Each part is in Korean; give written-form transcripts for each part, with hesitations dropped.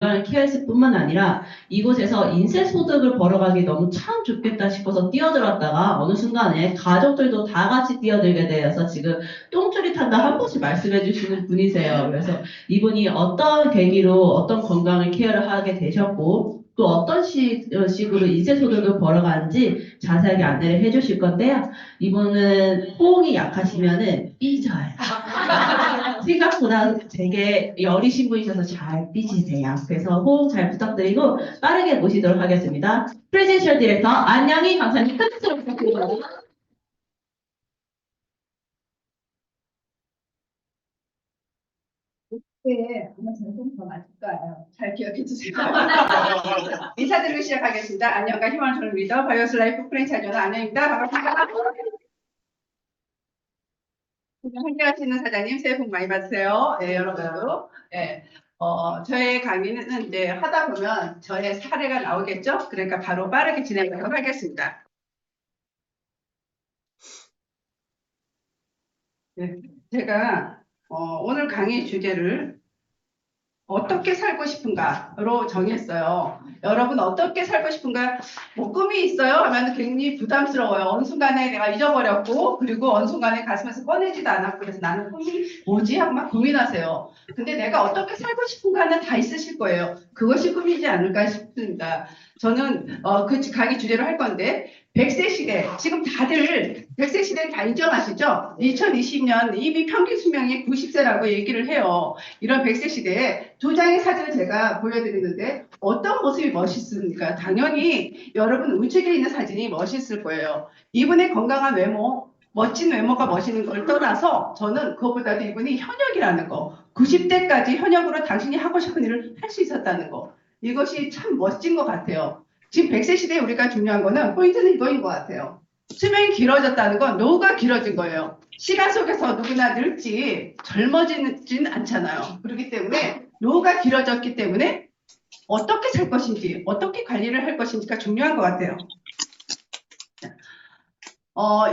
건강을 케어했을 뿐만 아니라 이곳에서 인쇄 소득을 벌어가기 너무 참 좋겠다 싶어서 뛰어들었다가 어느 순간에 가족들도 다 같이 뛰어들게 되어서 지금 똥줄이 탄다 한 번씩 말씀해 주시는 분이세요. 그래서 이분이 어떤 계기로 어떤 건강을 케어를 하게 되셨고 또 어떤 식으로 인쇄 소득을 벌어가는지 자세하게 안내를 해 주실 건데요. 이분은 호응이 약하시면은 삐져요. 생각보다 되게 어리신 분이셔서 잘 삐지세요. 그래서 호응 잘 부탁드리고 빠르게 모시도록 하겠습니다. 프레젠셜 디렉터 안양희 강사님 끝으로 부탁드립니다. 네, 아마 전송 더 맞을 거예요. 잘 기억해 주세요. 인사드리고 시작하겠습니다. 안녕과 희망을 주는 리더 바이오스 라이프 프랜차이즈 오너 안녕입니다. 반갑습니다. 함께 하시는 사장님 새해 복 많이 받으세요. 네, 여러분도. 네, 저의 강의는 이제 하다 보면 저의 사례가 나오겠죠? 그러니까 바로 빠르게 진행하도록 하겠습니다. 네, 제가 오늘 강의 주제를 어떻게 살고 싶은가로 정했어요. 여러분 어떻게 살고 싶은가? 뭐 꿈이 있어요? 하면 굉장히 부담스러워요. 어느 순간에 내가 잊어버렸고 그리고 어느 순간에 가슴에서 꺼내지도 않았고 그래서 나는 꿈이 뭐지? 하고 막 고민하세요. 근데 내가 어떻게 살고 싶은가는 다 있으실 거예요. 그것이 꿈이지 않을까 싶습니다. 저는 그 강의 주제로 할 건데 100세 시대, 지금 다들 100세 시대를 다 인정하시죠? 2020년 이미 평균 수명이 90세라고 얘기를 해요. 이런 100세 시대에 두 장의 사진을 제가 보여드리는데 어떤 모습이 멋있습니까? 당연히 여러분 우측에 있는 사진이 멋있을 거예요. 이분의 건강한 외모, 멋진 외모가 멋있는 걸 떠나서 저는 그것보다도 이분이 현역이라는 거, 90대까지 현역으로 당신이 하고 싶은 일을 할 수 있었다는 거, 이것이 참 멋진 것 같아요. 지금 100세 시대에 우리가 중요한 거는 포인트는 이거인 것 같아요. 수명이 길어졌다는 건 노후가 길어진 거예요. 시간 속에서 누구나 늙지 젊어지진 않잖아요. 그렇기 때문에 노후가 길어졌기 때문에 어떻게 살 것인지 어떻게 관리를 할 것인지가 중요한 것 같아요.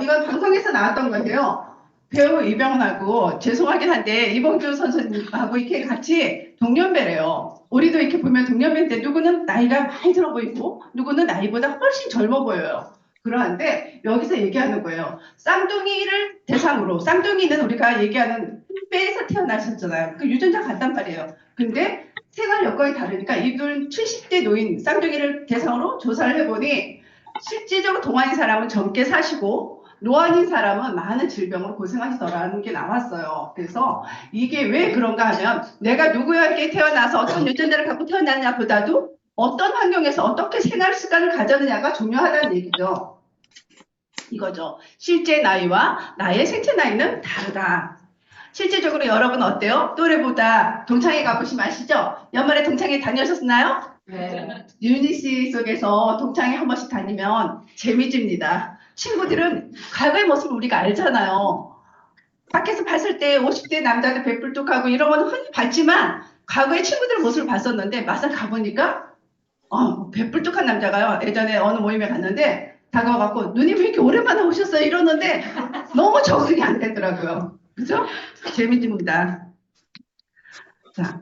이건 방송에서 나왔던 건데요. 배우 이병헌하고 죄송하긴 한데 이봉주 선수님하고 이렇게 같이 동년배래요. 우리도 이렇게 보면 동년배인데 누구는 나이가 많이 들어 보이고 누구는 나이보다 훨씬 젊어 보여요. 그러한데 여기서 얘기하는 거예요. 쌍둥이를 대상으로 쌍둥이는 우리가 얘기하는 뼈에서 태어나셨잖아요. 그 유전자 같단 말이에요. 근데 생활 여건이 다르니까 이들 70대 노인 쌍둥이를 대상으로 조사를 해보니 실질적으로 동안인 사람은 젊게 사시고 노안인 사람은 많은 질병으로 고생하시더라는 게 나왔어요. 그래서 이게 왜 그런가 하면 내가 누구에게 태어나서 어떤 유전자를 갖고 태어났냐 보다도 어떤 환경에서 어떻게 생활 습관을 가졌느냐가 중요하다는 얘기죠. 이거죠. 실제 나이와 나의 생체 나이는 다르다. 실제적으로 여러분 어때요? 또래보다 동창회 가보시면 아시죠? 연말에 동창회 다녀오셨나요? 네. 유니시 속에서 동창회 한 번씩 다니면 재미집니다. 친구들은 과거의 모습을 우리가 알잖아요. 밖에서 봤을 때 50대 남자들 배불뚝하고 이런 건 흔히 봤지만 과거의 친구들 모습을 봤었는데 막상 가보니까 배불뚝한 남자가요. 예전에 어느 모임에 갔는데 다가와갖고 누님 왜 이렇게 오랜만에 오셨어요? 이러는데 너무 적응이 안 되더라고요. 그죠? 재미집니다. 자,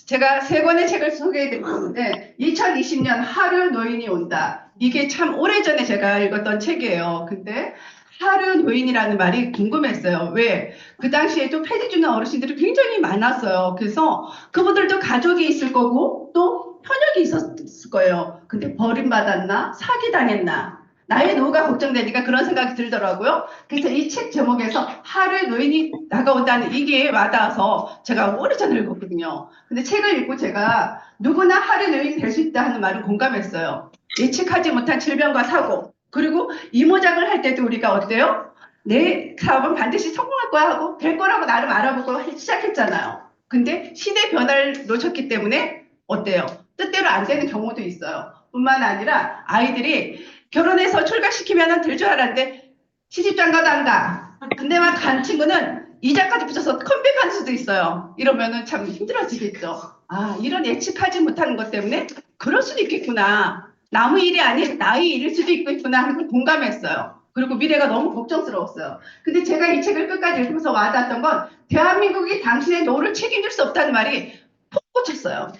제가 세 권의 책을 소개해드리는데 2020년 하류 노인이 온다. 이게 참 오래전에 제가 읽었던 책이에요. 근데 하류 노인이라는 말이 궁금했어요. 왜? 그 당시에도 패디 주는 어르신들이 굉장히 많았어요. 그래서 그분들도 가족이 있을 거고 또 현역이 있었을 거예요. 근데 버림받았나? 사기당했나? 나의 노후가 걱정되니까 그런 생각이 들더라고요. 그래서 이 책 제목에서 하루의 노인이 다가온다는 이게 와닿아서 제가 오래전에 읽었거든요. 근데 책을 읽고 제가 누구나 하루의 노인이 될 수 있다 하는 말을 공감했어요. 예측하지 못한 질병과 사고, 그리고 이모작을 할 때도 우리가 어때요? 내 사업은 반드시 성공할 거야 하고 될 거라고 나름 알아보고 시작했잖아요. 근데 시대 변화를 놓쳤기 때문에 어때요? 뜻대로 안 되는 경우도 있어요. 뿐만 아니라 아이들이 결혼해서 출가시키면 될 줄 알았는데 시집장가도 안 가. 근데 막 간 친구는 이자까지 붙여서 컴백할 수도 있어요. 이러면은 참 힘들어지겠죠. 아, 이런 예측하지 못하는 것 때문에 그럴 수도 있겠구나. 남의 일이 아닌 나의 일일 수도 있겠구나 하는 걸 공감했어요. 그리고 미래가 너무 걱정스러웠어요. 근데 제가 이 책을 끝까지 읽으면서 와닿았던 건 대한민국이 당신의 노후를 책임질 수 없다는 말이 푹 꽂혔어요.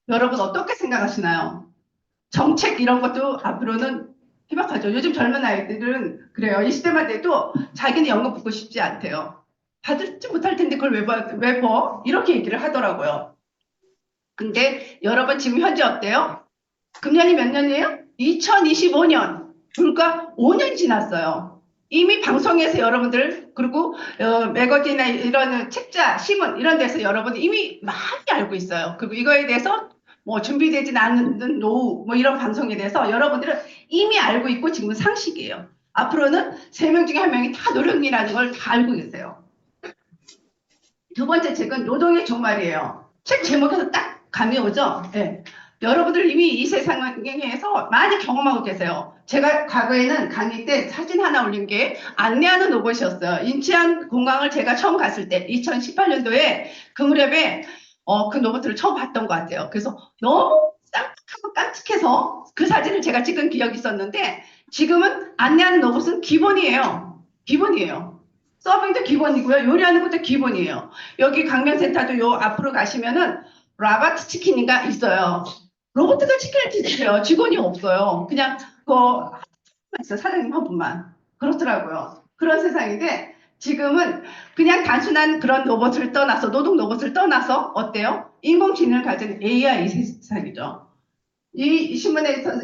여러분 어떻게 생각하시나요? 정책 이런 것도 앞으로는 희박하죠. 요즘 젊은 아이들은 그래요. 20대만 돼도 자기는 연금 받고 싶지 않대요. 받지 못할 텐데 그걸 왜 버? 이렇게 얘기를 하더라고요. 근데 여러분 지금 현재 어때요? 금년이 몇 년이에요? 2025년. 불과 5년 지났어요. 이미 방송에서 여러분들, 그리고 매거진이나 이런 책자, 신문 이런 데서 여러분 이미 많이 알고 있어요. 그리고 이거에 대해서 뭐 준비되진 않는 노후 뭐 이런 방송에 대해서 여러분들은 이미 알고 있고 지금은 상식이에요. 앞으로는 3명 중에 1명이 다 노령이라는 걸 다 알고 계세요. 두 번째 책은 노동의 종말이에요. 책 제목에서 딱 감이 오죠? 네. 여러분들 이미 이 세상에서 많이 경험하고 계세요. 제가 과거에는 강의 때 사진 하나 올린 게 안내하는 로봇이었어요. 인치안 공항을 제가 처음 갔을 때 2018년도에 그 무렵에 그 로봇을 처음 봤던 것 같아요. 그래서 너무 쌍딱하고 깜찍해서 그 사진을 제가 찍은 기억이 있었는데 지금은 안내하는 로봇은 기본이에요. 기본이에요. 서빙도 기본이고요. 요리하는 것도 기본이에요. 여기 강면센터도 요 앞으로 가시면은 라바트 치킨인가 있어요. 로봇가 치킨을 드세요. 직원이 없어요. 그냥 있어요. 사장님 한 분만. 그렇더라고요. 그런 세상인데 지금은 그냥 단순한 그런 로봇을 떠나서 노동 로봇을 떠나서 어때요? 인공지능을 가진 AI 세상이죠. 이 신문에서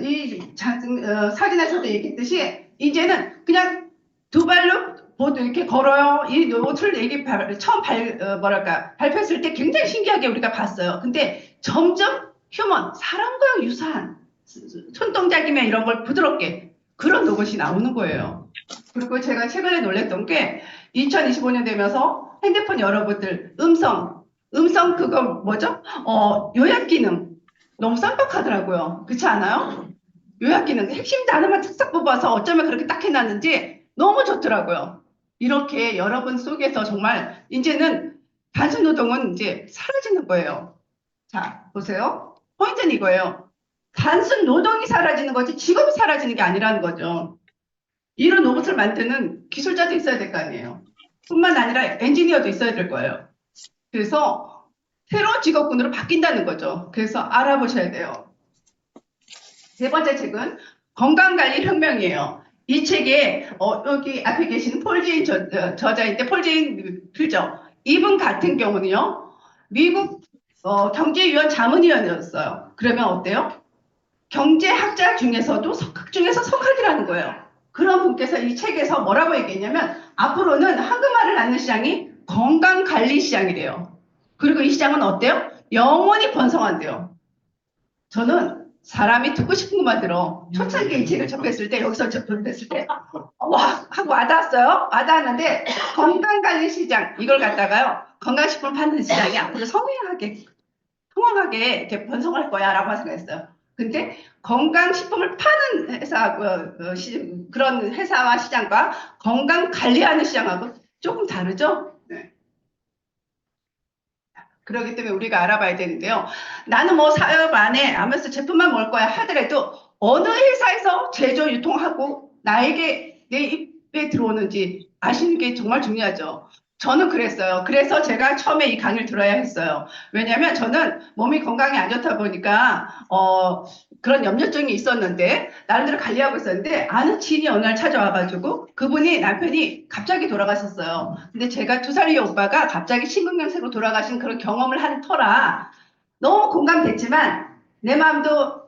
사진에서도 얘기했듯이 이제는 그냥 두 발로 보드 이렇게 걸어요. 이 로봇을 처음 발표했을 때 굉장히 신기하게 우리가 봤어요. 근데 점점 사람과 유사한 손동작이나 이런 걸 부드럽게 그런 로봇이 나오는 거예요. 그리고 제가 최근에 놀랬던 게 2025년 되면서 핸드폰 여러분들 음성 그거 뭐죠? 요약 기능 너무 쌈박하더라고요. 그렇지 않아요? 요약 기능 핵심 단어만 싹싹 뽑아서 어쩌면 그렇게 딱 해놨는지 너무 좋더라고요. 이렇게 여러분 속에서 정말 이제는 단순 노동은 이제 사라지는 거예요. 자, 보세요. 포인트는 이거예요. 단순 노동이 사라지는 거지 직업이 사라지는 게 아니라는 거죠. 이런 로봇을 만드는 기술자도 있어야 될 거 아니에요. 뿐만 아니라 엔지니어도 있어야 될 거예요. 그래서 새로운 직업군으로 바뀐다는 거죠. 그래서 알아보셔야 돼요. 세 번째 책은 건강관리 혁명이에요. 이 책에 여기 앞에 계시는 폴제인 저자인데 폴제인 그죠? 이분 같은 경우는요. 미국 경제위원 자문위원이었어요. 그러면 어때요? 경제학자 중에서도 석학 중에서 석학이라는 거예요. 그런 분께서 이 책에서 뭐라고 얘기했냐면 앞으로는 한국말을 낳는 시장이 건강관리 시장이래요. 그리고 이 시장은 어때요? 영원히 번성한대요. 저는 사람이 듣고 싶은 것만 들어. 초창기에 이 책을 접했을 때, 여기서 접했을 때, 와! 하고 와닿았어요. 와닿았는데, 건강관리 시장, 이걸 갖다가요, 건강식품 파는 시장이 앞으로 성행하게 이렇게 번성할 거야, 라고 생각했어요. 근데 건강식품을 파는 회사, 그런 회사와 시장과 건강 관리하는 시장하고 조금 다르죠? 네. 그렇기 때문에 우리가 알아봐야 되는데요. 나는 뭐 사업 안에 하면서 제품만 먹을 거야 하더라도 어느 회사에서 제조 유통하고 나에게 내 입에 들어오는지 아시는 게 정말 중요하죠. 저는 그랬어요. 그래서 제가 처음에 이 강의를 들어야 했어요. 왜냐하면 저는 몸이 건강이 안 좋다 보니까 그런 염려증이 있었는데 나름대로 관리하고 있었는데 아는 지인이 어느 날 찾아와가지고 그분이 남편이 갑자기 돌아가셨어요. 근데 제가 2살 위에 오빠가 갑자기 심근경색으로 돌아가신 그런 경험을 한 터라 너무 공감됐지만 내 마음도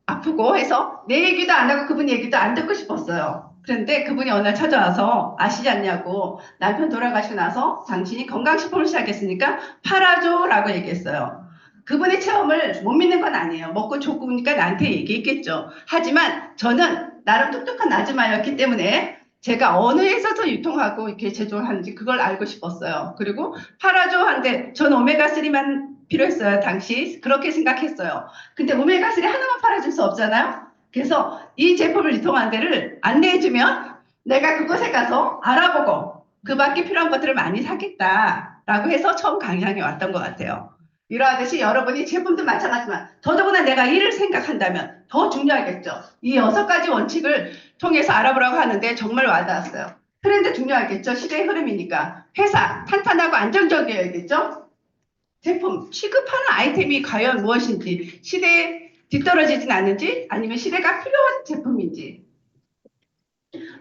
아프고 해서 내 얘기도 안 하고 그분 얘기도 안 듣고 싶었어요. 그런데 그분이 어느 날 찾아와서 아시지 않냐고 남편 돌아가시고 나서 당신이 건강식품을 시작했으니까 팔아줘라고 얘기했어요. 그분의 체험을 못 믿는 건 아니에요. 먹고 좋으니까 나한테 얘기했겠죠. 하지만 저는 나름 똑똑한 아줌마였기 때문에 제가 어느 회사에서 유통하고 이렇게 제조하는지 그걸 알고 싶었어요. 그리고 팔아줘 한데 저는 오메가3만 필요했어요. 당시 그렇게 생각했어요. 근데 오메가3 하나만 팔아줄 수 없잖아요. 그래서 이 제품을 유통한 데를 안내해주면 내가 그곳에 가서 알아보고 그 밖에 필요한 것들을 많이 사겠다라고 해서 처음 강의장에 왔던 것 같아요. 이러하듯이 여러분이 제품도 마찬가지지만 더더구나 내가 일을 생각한다면 더 중요하겠죠. 이 6가지 원칙을 통해서 알아보라고 하는데 정말 와닿았어요. 트렌드 중요하겠죠. 시대의 흐름이니까. 회사 탄탄하고 안정적이어야겠죠. 제품, 취급하는 아이템이 과연 무엇인지, 시대에 뒤떨어지진 않는지, 아니면 시대가 필요한 제품인지.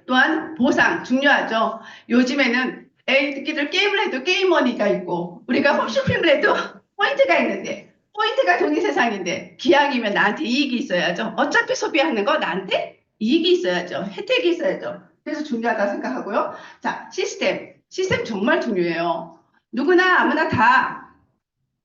또한 보상, 중요하죠. 요즘에는 애기들 게임을 해도 게임머니가 있고, 우리가 홈쇼핑을 해도 포인트가 있는데, 포인트가 돈이 세상인데, 기왕이면 나한테 이익이 있어야죠. 어차피 소비하는 거 나한테 이익이 있어야죠. 혜택이 있어야죠. 그래서 중요하다 생각하고요. 자, 시스템 정말 중요해요. 누구나 아무나 다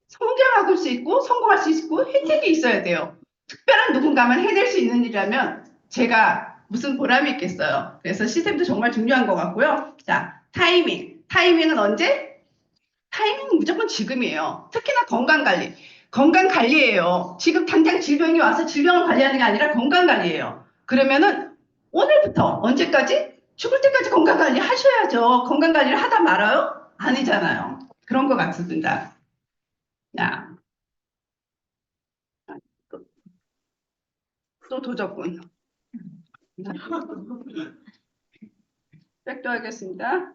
성장할 수 있고 성공할 수 있고 혜택이 있어야 돼요. 특별한 누군가만 해낼 수 있는 일이라면 제가 무슨 보람이 있겠어요. 그래서 시스템도 정말 중요한 것 같고요. 자, 타이밍. 타이밍은 언제? 타이밍은 무조건 지금이에요. 특히나 건강관리. 건강관리예요. 지금 당장 질병이 와서 질병을 관리하는 게 아니라 건강관리예요. 그러면은 오늘부터 언제까지? 죽을 때까지 건강관리 하셔야죠. 건강관리를 하다 말아요? 아니잖아요. 그런 것 같습니다. 야, 또 도적군. 백도하겠습니다.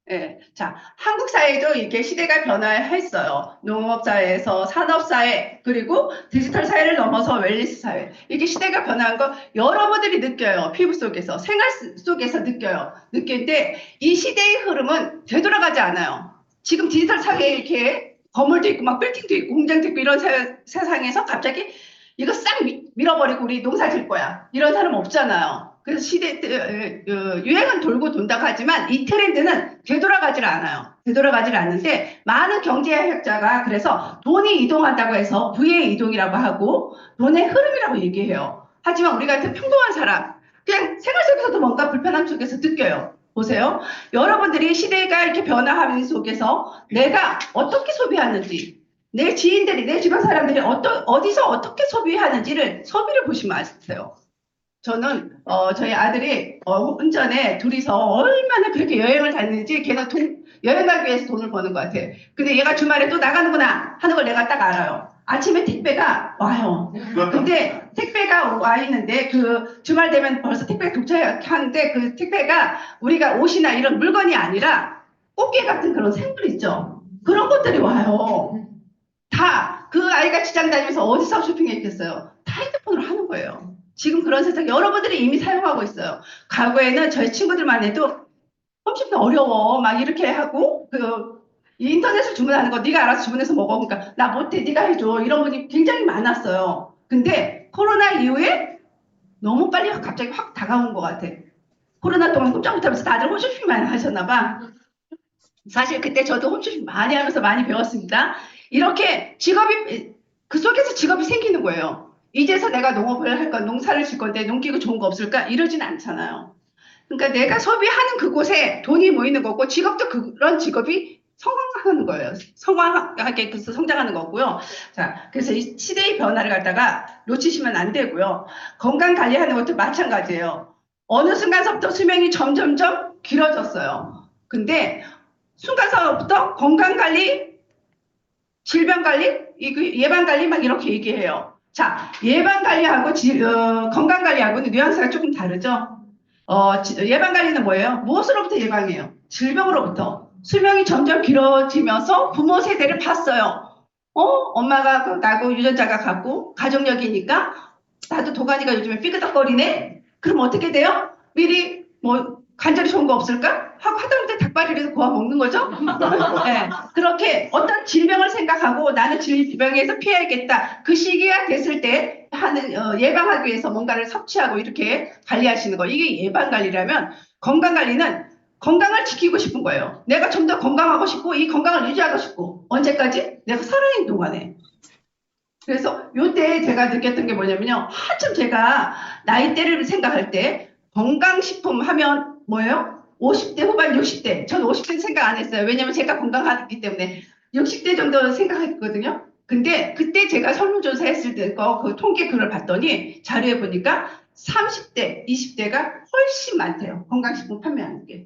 예, 자, 한국 사회도 이게 시대가 변화했어요. 농업사회에서 산업사회, 그리고 디지털 사회를 넘어서 웰니스 사회. 이게 시대가 변화한 거 여러분들이 느껴요. 피부 속에서, 생활 속에서 느껴요. 느낄 때 이 시대의 흐름은 되돌아가지 않아요. 지금 디지털 사회에 이렇게 건물도 있고, 막 빌딩도 있고, 공장도 있고, 이런 세상에서 갑자기 이거 싹 밀어버리고 우리 농사 질 거야. 이런 사람 없잖아요. 그래서 유행은 돌고 돈다고 하지만 이 트렌드는 되돌아가질 않아요. 되돌아가질 않는데 많은 경제학자가 그래서 돈이 이동한다고 해서 부의 이동이라고 하고 돈의 흐름이라고 얘기해요. 하지만 우리 같은 평범한 사람 그냥 생활 속에서도 뭔가 불편함 속에서 느껴요. 보세요. 여러분들이 시대가 이렇게 변화하는 속에서 내가 어떻게 소비하는지 내 지인들이 내 주변 사람들이 어디서 어떻게 소비하는지를 소비를 보시면 아세요. 저는 저희 아들이 운전에 둘이서 얼마나 그렇게 여행을 다니는지 걔가 여행 가기 위해서 돈을 버는 것 같아. 근데 얘가 주말에 또 나가는구나 하는 걸 내가 딱 알아요. 아침에 택배가 와요. 근데 택배가 와 있는데 그 주말 되면 벌써 택배가 도착하는데 그 택배가 우리가 옷이나 이런 물건이 아니라 꽃게 같은 그런 생물 있죠. 그런 것들이 와요. 다 그 아이가 직장 다니면서 어디서 쇼핑했겠어요? 다 핸드폰으로 하는 거예요. 지금 그런 세상 여러분들이 이미 사용하고 있어요. 과거에는 저희 친구들만 해도 홈쇼핑 어려워 막 이렇게 하고 그 인터넷을 주문하는 거 네가 알아서 주문해서 먹어 그러니까 나 못해 네가 해줘 이런 분이 굉장히 많았어요. 근데 코로나 이후에 너무 빨리 갑자기 확 다가온 것 같아. 코로나 동안 꼼짝 못하면서 다들 홈쇼핑만 하셨나 봐. 사실 그때 저도 홈쇼핑 많이 하면서 많이 배웠습니다. 이렇게 직업이 그 속에서 직업이 생기는 거예요. 이제서 내가 농업을 할 건 농사를 질 건데 농기구 좋은 거 없을까? 이러진 않잖아요. 그러니까 내가 소비하는 그곳에 돈이 모이는 거고 직업도 그런 직업이 성장하는 거예요. 성장하게 그래서 성장하는 거고요. 자, 그래서 이 시대의 변화를 갖다가 놓치시면 안 되고요. 건강 관리하는 것도 마찬가지예요. 어느 순간서부터 수명이 점점점 길어졌어요. 근데 순간서부터 건강 관리, 질병 관리, 예방 관리 막 이렇게 얘기해요. 자, 예방 관리하고 건강 관리하고는 뉘앙스가 조금 다르죠. 예방 관리는 뭐예요? 무엇으로부터 예방해요? 질병으로부터. 수명이 점점 길어지면서 부모 세대를 봤어요. 엄마가 나고 유전자가 같고 가족력이니까 나도 도가니가 요즘에 삐그덕거리네? 그럼 어떻게 돼요? 미리 뭐 관절이 좋은 거 없을까? 하고 하다못해 닭발이라도 구워 먹는 거죠? 네, 그렇게 어떤 질병을 생각하고 나는 질병에서 피해야겠다. 그 시기가 됐을 때 예방하기 위해서 뭔가를 섭취하고 이렇게 관리하시는 거. 이게 예방관리라면 건강관리는 건강을 지키고 싶은 거예요. 내가 좀 더 건강하고 싶고 이 건강을 유지하고 싶고 언제까지? 내가 살아있는 동안에. 그래서 요때 제가 느꼈던 게 뭐냐면요. 한참 제가 나이대를 생각할 때 건강식품 하면 뭐예요? 50대 후반 60대. 전 50대 생각 안 했어요. 왜냐면 제가 건강하기 때문에 60대 정도 생각했거든요. 근데 그때 제가 설문조사 했을 때 그 통계 글을 봤더니 자료에 보니까 30대, 20대가 훨씬 많대요. 건강식품 판매하는 게.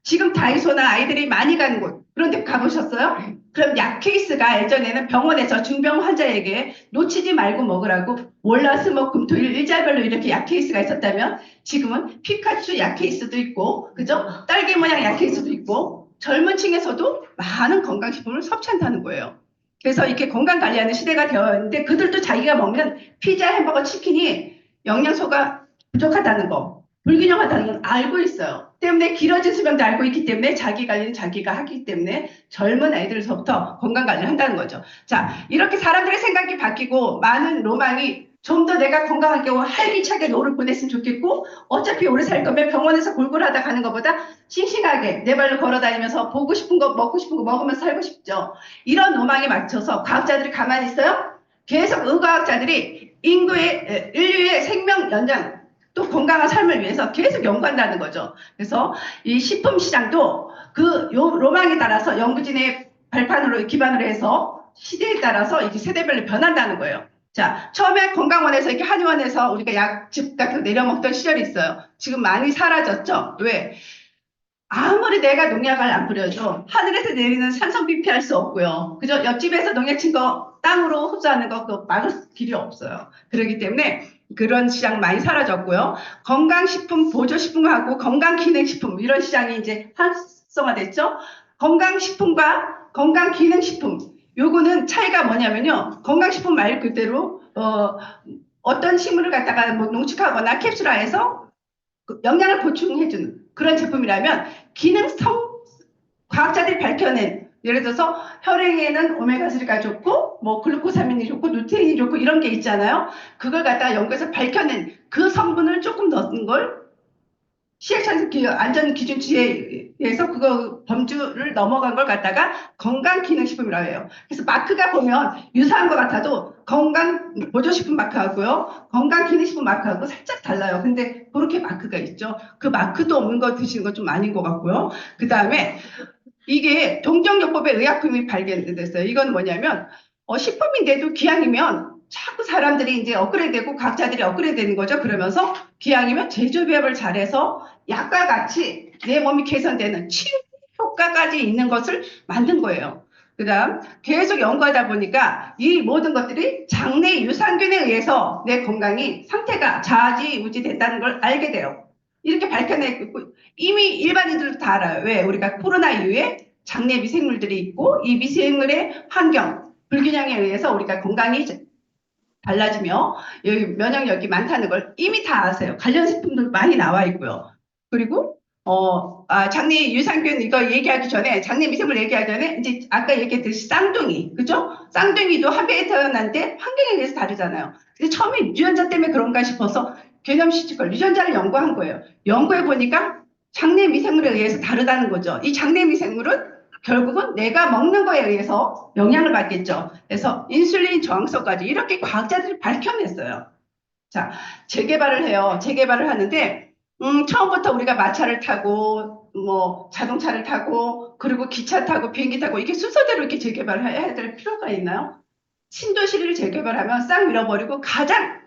지금 다이소나 아이들이 많이 가는 곳 그런 데 가보셨어요? 그럼 약 케이스가 예전에는 병원에서 중병 환자에게 놓치지 말고 먹으라고 월화수목금토일 일자별로 이렇게 약 케이스가 있었다면 지금은 피카츄 약 케이스도 있고 그죠? 딸기 모양 약 케이스도 있고 젊은 층에서도 많은 건강식품을 섭취한다는 거예요. 그래서 이렇게 건강 관리하는 시대가 되어 있는데 그들도 자기가 먹는 피자, 햄버거, 치킨이 영양소가 부족하다는 거, 불균형하다는 건 알고 있어요. 때문에 길어진 수명도 알고 있기 때문에 자기 관리는 자기가 하기 때문에 젊은 아이들서부터 건강 관리를 한다는 거죠. 자, 이렇게 사람들의 생각이 바뀌고 많은 로망이 좀 더 내가 건강하게 활기차게 노를 보냈으면 좋겠고 어차피 오래 살 거면 병원에서 골골하다 가는 것보다 싱싱하게 내 발로 걸어 다니면서 보고 싶은 거 먹고 싶은 거 먹으면서 살고 싶죠. 이런 로망에 맞춰서 과학자들이 가만히 있어요? 계속 의과학자들이 인류의 생명 연장 또 건강한 삶을 위해서 계속 연구한다는 거죠. 그래서 이 식품 시장도 그 로망에 따라서 연구진의 발판으로 기반으로 해서 시대에 따라서 이제 세대별로 변한다는 거예요. 자, 처음에 건강원에서 이렇게 한의원에서 우리가 약즙 같은 거 내려 먹던 시절이 있어요. 지금 많이 사라졌죠? 왜? 아무리 내가 농약을 안 뿌려도 하늘에서 내리는 산성비 피할 수 없고요. 그죠? 옆집에서 농약 친 거 땅으로 흡수하는 거 그거 막을 길이 없어요. 그렇기 때문에 그런 시장 많이 사라졌고요. 건강식품, 보조식품하고 건강기능식품 이런 시장이 이제 활성화됐죠. 건강식품과 건강기능식품 요거는 차이가 뭐냐면요. 건강식품 말 그대로 어떤 식물을 갖다가 뭐 농축하거나 캡슐화해서 영양을 보충해주는 그런 제품이라면 기능성 과학자들이 밝혀낸 예를 들어서 혈액에는 오메가3가 좋고 뭐 글루코사민이 좋고 루테인이 좋고 이런 게 있잖아요. 그걸 갖다가 연구해서 밝혀낸 그 성분을 조금 넣은 걸 시행착오 안전기준치에서 그거 범주를 넘어간 걸 갖다가 건강기능식품이라고 해요. 그래서 마크가 보면 유사한 것 같아도 건강 보조식품 마크하고요. 건강기능식품 마크하고 살짝 달라요. 근데 그렇게 마크가 있죠. 그 마크도 없는 거 드시는 건 좀 아닌 것 같고요. 그 다음에 이게 동정요법의 의약품이 발견됐어요. 이건 뭐냐면 식품인데도 기왕이면 자꾸 사람들이 이제 업그레이드되고 각자들이 업그레이드되는 거죠. 그러면서 기왕이면 제조비합을 잘해서 약과 같이 내 몸이 개선되는 치유 효과까지 있는 것을 만든 거예요. 그 다음 계속 연구하다 보니까 이 모든 것들이 장내 유산균에 의해서 내 건강이 상태가 좌지우지 된다는 걸 알게 돼요. 이렇게 밝혀내고 이미 일반인들도 다 알아요. 왜? 우리가 코로나 이후에 장내 미생물들이 있고 이 미생물의 환경, 불균형에 의해서 우리가 건강이 달라지며 여기 면역력이 많다는 걸 이미 다 아세요. 관련 식품들 많이 나와 있고요. 그리고 장내 유산균 이거 얘기하기 전에 장내 미생물 얘기하기 전에 이제 아까 얘기했듯이 쌍둥이 그죠? 쌍둥이도 한 배에 태어났는데 환경에 의해서 다르잖아요. 근데 처음에 유전자 때문에 그런가 싶어서 개념 시티컬 유전자를 연구한 거예요. 연구해 보니까 장내 미생물에 의해서 다르다는 거죠. 이 장내 미생물은 결국은 내가 먹는 거에 의해서 영향을 받겠죠. 그래서 인슐린 저항성까지 이렇게 과학자들이 밝혀냈어요. 자, 재개발을 해요. 재개발을 하는데 처음부터 우리가 마차를 타고 뭐 자동차를 타고 그리고 기차 타고 비행기 타고 이렇게 순서대로 이렇게 재개발을 해야 될 필요가 있나요? 신도시를 재개발하면 싹 밀어버리고 가장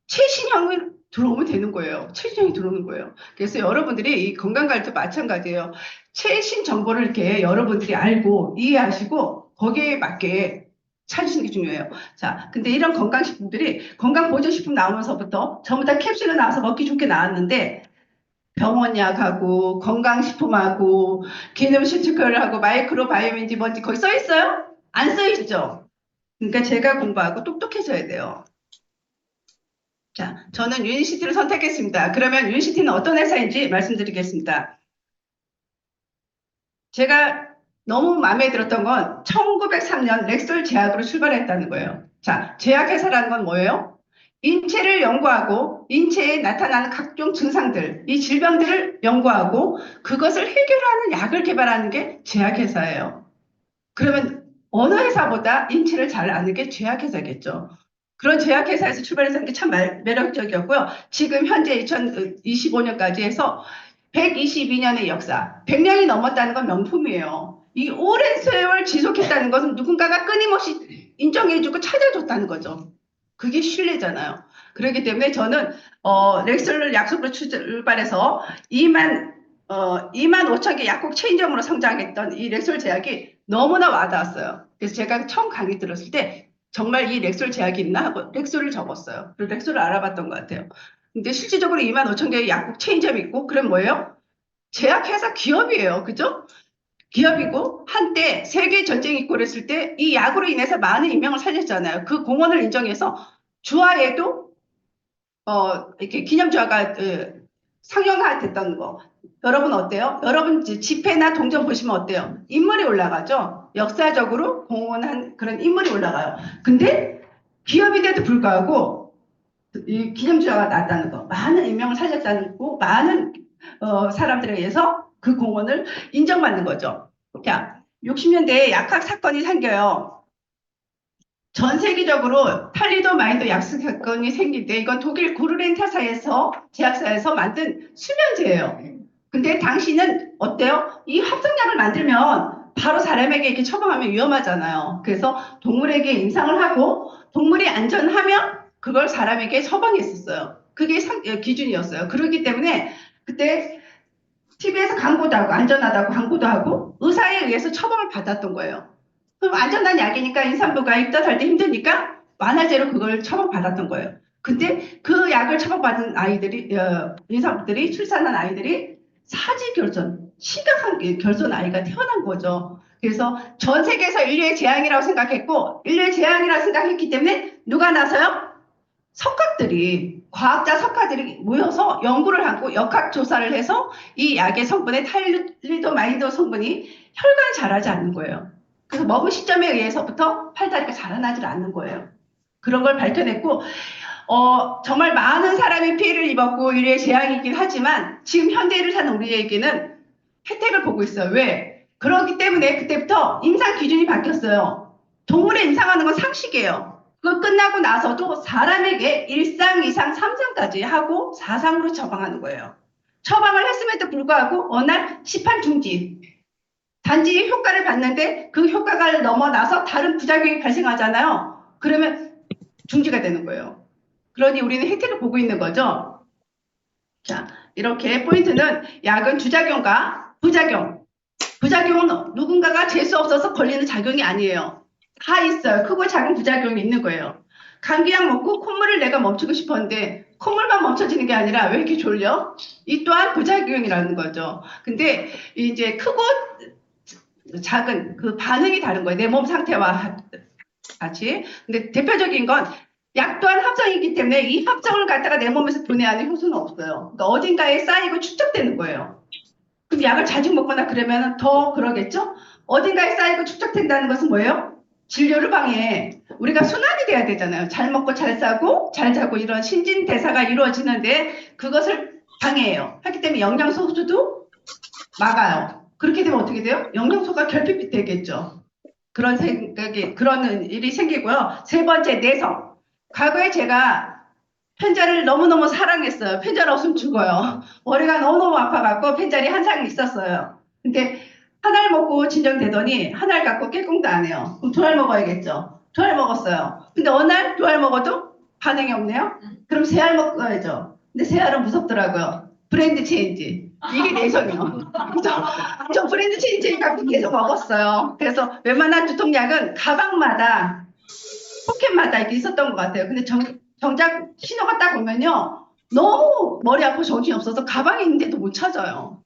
최신형이 들어오면 되는 거예요. 최신형이 들어오는 거예요. 그래서 여러분들이 이 건강관리도 마찬가지예요. 최신 정보를 이렇게 여러분들이 알고 이해하시고 거기에 맞게 찾으시는 게 중요해요. 자, 근데 이런 건강식품들이 건강보조식품 나오면서부터 전부 다 캡슐로 나와서 먹기 좋게 나왔는데 병원약하고 건강식품하고 기념신축하고 마이크로바이오민지 뭔지 거기 써 있어요? 안 써 있죠. 그러니까 제가 공부하고 똑똑해져야 돼요. 자, 저는 유니시티를 선택했습니다. 그러면 유니시티는 어떤 회사인지 말씀드리겠습니다. 제가 너무 마음에 들었던 건 1903년 렉솔 제약으로 출발했다는 거예요. 자, 제약회사라는 건 뭐예요? 인체를 연구하고 인체에 나타나는 각종 증상들, 이 질병들을 연구하고 그것을 해결하는 약을 개발하는 게 제약회사예요. 그러면 어느 회사보다 인체를 잘 아는 게 제약회사겠죠. 그런 제약회사에서 출발해서 게 참 매력적이었고요. 지금 현재 2025년까지 해서 122년의 역사, 100년이 넘었다는 건 명품이에요. 이 오랜 세월 지속했다는 것은 누군가가 끊임없이 인정해주고 찾아줬다는 거죠. 그게 신뢰잖아요. 그렇기 때문에 저는 렉솔을 약속으로 출발해서 2만 5천 개 약국 체인점으로 성장했던 이 렉솔 제약이 너무나 와닿았어요. 그래서 제가 처음 강의 들었을 때 정말 이 렉솔 제약이 있나 하고 렉솔을 적었어요. 그리고 렉솔을 알아봤던 것 같아요. 근데 실질적으로 2만 5천 개의 약국 체인점이 있고 그럼 뭐예요? 제약회사 기업이에요. 그죠? 기업이고 한때 세계 전쟁이 있고 그랬을 때 이 약으로 인해서 많은 인명을 살렸잖아요. 그 공헌을 인정해서 주화에도 이렇게 기념주화가 상영화됐던 거. 여러분 어때요? 여러분 집회나 동전 보시면 어때요? 인물이 올라가죠? 역사적으로 공헌한 그런 인물이 올라가요. 근데 기업인데도 불구하고 이 기념주화가 났다는 거. 많은 인명을 살렸다는 거, 많은 사람들에 의해서 그 공헌을 인정받는 거죠. 자, 60년대에 약학 사건이 생겨요. 전 세계적으로 탈리도마이드 약속 사건이 생긴데 이건 독일 구르렌타사에서 제약사에서 만든 수면제예요. 근데 당시는 어때요? 이 합성약을 만들면 바로 사람에게 이렇게 처방하면 위험하잖아요. 그래서 동물에게 임상을 하고 동물이 안전하면 그걸 사람에게 처방했었어요. 그게 기준이었어요. 그렇기 때문에 그때 TV에서 광고도 하고 안전하다고 광고도 하고 의사에 의해서 처방을 받았던 거예요. 그럼 안전한 약이니까 임산부가 입덧할 때 힘드니까 완화제로 그걸 처방받았던 거예요. 근데 그 약을 처방받은 아이들이 임산부들이 출산한 아이들이 사지결손 심각한 결손 아이가 태어난 거죠. 그래서 전 세계에서 인류의 재앙이라고 생각했고 인류의 재앙이라고 생각했기 때문에 누가 나서요? 석학들이 과학자 석학들이 모여서 연구를 하고 역학 조사를 해서 이 약의 성분의 탈리도마이드 성분이 혈관이 자라지 않는 거예요. 그래서 먹은 시점에 의해서부터 팔다리가 자라나질 않는 거예요. 그런 걸 밝혀냈고 정말 많은 사람이 피해를 입었고 인류의 재앙이긴 하지만 지금 현대를 사는 우리에게는 혜택을 보고 있어요. 왜? 그렇기 때문에 그때부터 임상 기준이 바뀌었어요. 동물에 임상하는 건 상식이에요. 그거 끝나고 나서도 사람에게 1상, 2상, 3상까지 하고 4상으로 처방하는 거예요. 처방을 했음에도 불구하고 어느 날 시판 중지. 단지 효과를 봤는데 그 효과가 넘어나서 다른 부작용이 발생하잖아요. 그러면 중지가 되는 거예요. 그러니 우리는 혜택을 보고 있는 거죠. 자, 이렇게 포인트는 약은 주작용과 부작용. 부작용은 누군가가 재수 없어서 걸리는 작용이 아니에요. 다 있어요. 크고 작은 부작용이 있는 거예요. 감기약 먹고 콧물을 내가 멈추고 싶었는데 콧물만 멈춰지는 게 아니라 왜 이렇게 졸려? 이 또한 부작용이라는 거죠. 근데 이제 크고 작은 그 반응이 다른 거예요. 내 몸 상태와 같이. 근데 대표적인 건 약 또한 합성이기 때문에 이 합성을 갖다가 내 몸에서 분해하는 효소는 없어요. 그러니까 어딘가에 쌓이고 축적되는 거예요. 그럼 약을 자주 먹거나 그러면 더 그러겠죠? 어딘가에 쌓이고 축적된다는 것은 뭐예요? 진료를 방해해. 우리가 순환이 돼야 되잖아요. 잘 먹고 잘 싸고 잘 자고 이런 신진대사가 이루어지는데 그것을 방해해요. 하기 때문에 영양소 흡수도 막아요. 그렇게 되면 어떻게 돼요? 영양소가 결핍이 되겠죠. 그런 생각이, 그런 일이 생기고요. 세 번째, 내성. 과거에 제가 편자를 너무너무 사랑했어요. 편자를 없으면 죽어요. 머리가 너무너무 아파갖고 편자리 한 상이 있었어요. 근데 한 알 먹고 진정되더니 한 알 갖고 깨꼼도 안 해요. 그럼 두 알 먹어야겠죠. 두 알 먹었어요. 근데 어느 날 두 알 먹어도 반응이 없네요. 그럼 세 알 먹어야죠. 근데 세 알은 무섭더라고요. 브랜드 체인지. 이게 내성이요. 저 브랜드 체인지 갖고 계속 먹었어요. 그래서 웬만한 두통약은 가방마다 포켓마다 이렇게 있었던 것 같아요. 근데 정작 신호가 딱 오면요. 너무 머리 아프고 정신이 없어서 가방에 있는데도 못 찾아요.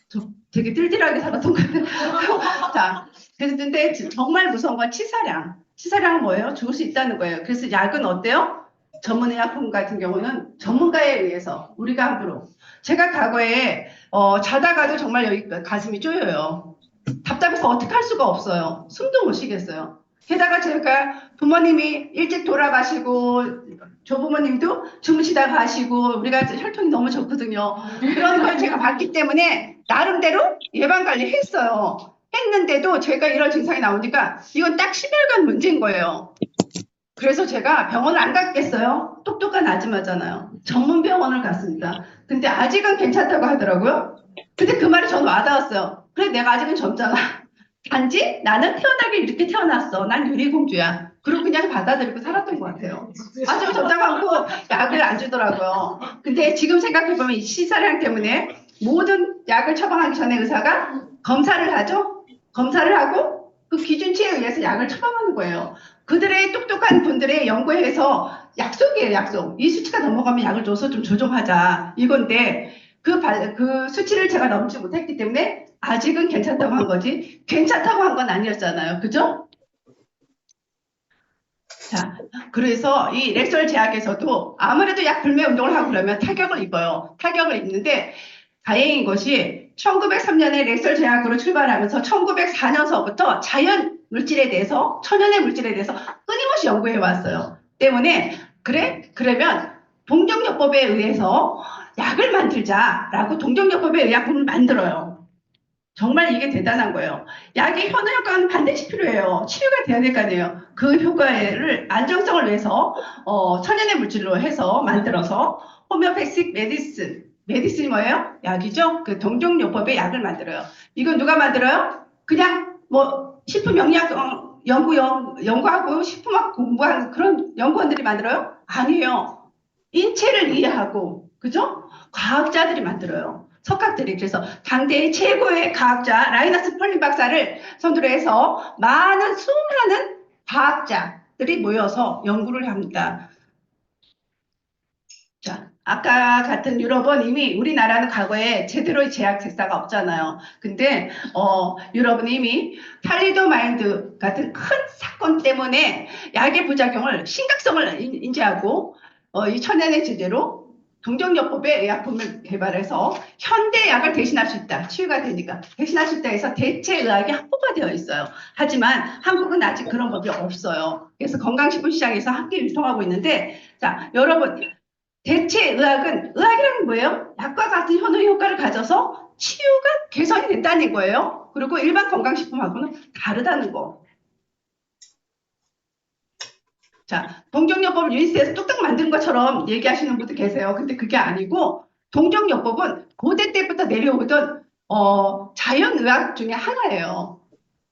저 되게 뜰뜰하게 살았던 것 같아요. 자, 근데 정말 무서운 건 치사량. 치사량은 뭐예요? 죽을 수 있다는 거예요. 그래서 약은 어때요? 전문의약품 같은 경우는 전문가에 의해서 우리가 함부로. 제가 과거에 자다가도 정말 여기 가슴이 쪼여요. 답답해서 어떻게 할 수가 없어요. 숨도 못 쉬겠어요. 게다가 제가 부모님이 일찍 돌아가시고 조부모님도 주무시다 가시고 우리가 혈통이 너무 좋거든요. 그런 걸 제가 봤기 때문에 나름대로 예방관리 했어요. 했는데도 제가 이런 증상이 나오니까 이건 딱 심혈관 문제인 거예요. 그래서 제가 병원을 안 갔겠어요. 똑똑한 아줌마잖아요. 전문 병원을 갔습니다. 근데 아직은 괜찮다고 하더라고요. 근데 그 말이 저는 와닿았어요. 그래 내가 아직은 젊잖아. 단지 나는 태어나길 이렇게 태어났어. 난 유리공주야. 그리고 그냥 받아들이고 살았던 것 같아요. 아직은 젊다고 하고 약을 안 주더라고요. 근데 지금 생각해보면 이 시사량 때문에 모든 약을 처방하기 전에 의사가 검사를 하죠. 검사를 하고 그 기준치에 의해서 약을 처방하는 거예요. 그들의 똑똑한 분들의 연구에서 약속이에요, 약속. 이 수치가 넘어가면 약을 줘서 좀 조정하자. 이건데, 그 수치를 제가 넘지 못했기 때문에 아직은 괜찮다고 한 거지 괜찮다고 한 건 아니었잖아요. 그죠? 자, 그래서 이 렉설 제약에서도 아무래도 약 불매 운동을 하고 그러면 타격을 입어요. 타격을 입는데 다행인 것이 1903년에 렉설 제약으로 출발하면서 1904년서부터 자연 물질에 대해서 천연의 물질에 대해서 끊임없이 연구해 왔어요. 때문에 그러면 동정요법에 의해서 약을 만들자라고 동정요법의 의약품을 만들어요. 정말 이게 대단한 거예요. 약의 현우 효과는 반드시 필요해요. 치료가 돼야 될 거 아니에요. 그 효과를 안정성을 위해서 천연의 물질로 해서 만들어서 호미오패식 메디슨이 뭐예요? 약이죠. 그 동종요법의 약을 만들어요. 이건 누가 만들어요? 그냥 뭐 식품 영양 연구하고 식품학 공부하는 그런 연구원들이 만들어요? 아니에요. 인체를 이해하고 그죠? 과학자들이 만들어요. 석학들이. 그래서 당대의 최고의 과학자 라이너스 펄린 박사를 선두로 해서 많은 수많은 과학자들이 모여서 연구를 합니다. 자, 아까 같은 유럽은 이미 우리나라는 과거에 제대로의 제약 제사가 없잖아요. 근데 유럽은 이미 탈리도마이드 같은 큰 사건 때문에 약의 부작용을 심각성을 인지하고 이 천연의 제재로 동정요법의 의약품을 개발해서 현대약을 대신할 수 있다. 치유가 되니까 대신할 수 있다 해서 대체의학이 합법화 되어 있어요. 하지만 한국은 아직 그런 법이 없어요. 그래서 건강식품 시장에서 함께 유통하고 있는데 자, 여러분 의학이라는 게 뭐예요? 약과 같은 현우 효과를 가져서 치유가 개선이 된다는 거예요. 그리고 일반 건강식품하고는 다르다는 거. 자, 동정요법을 유니스에서 뚝딱 만든 것처럼 얘기하시는 분들 계세요. 근데 그게 아니고 동정요법은 고대 때부터 내려오던 자연의학 중에 하나예요.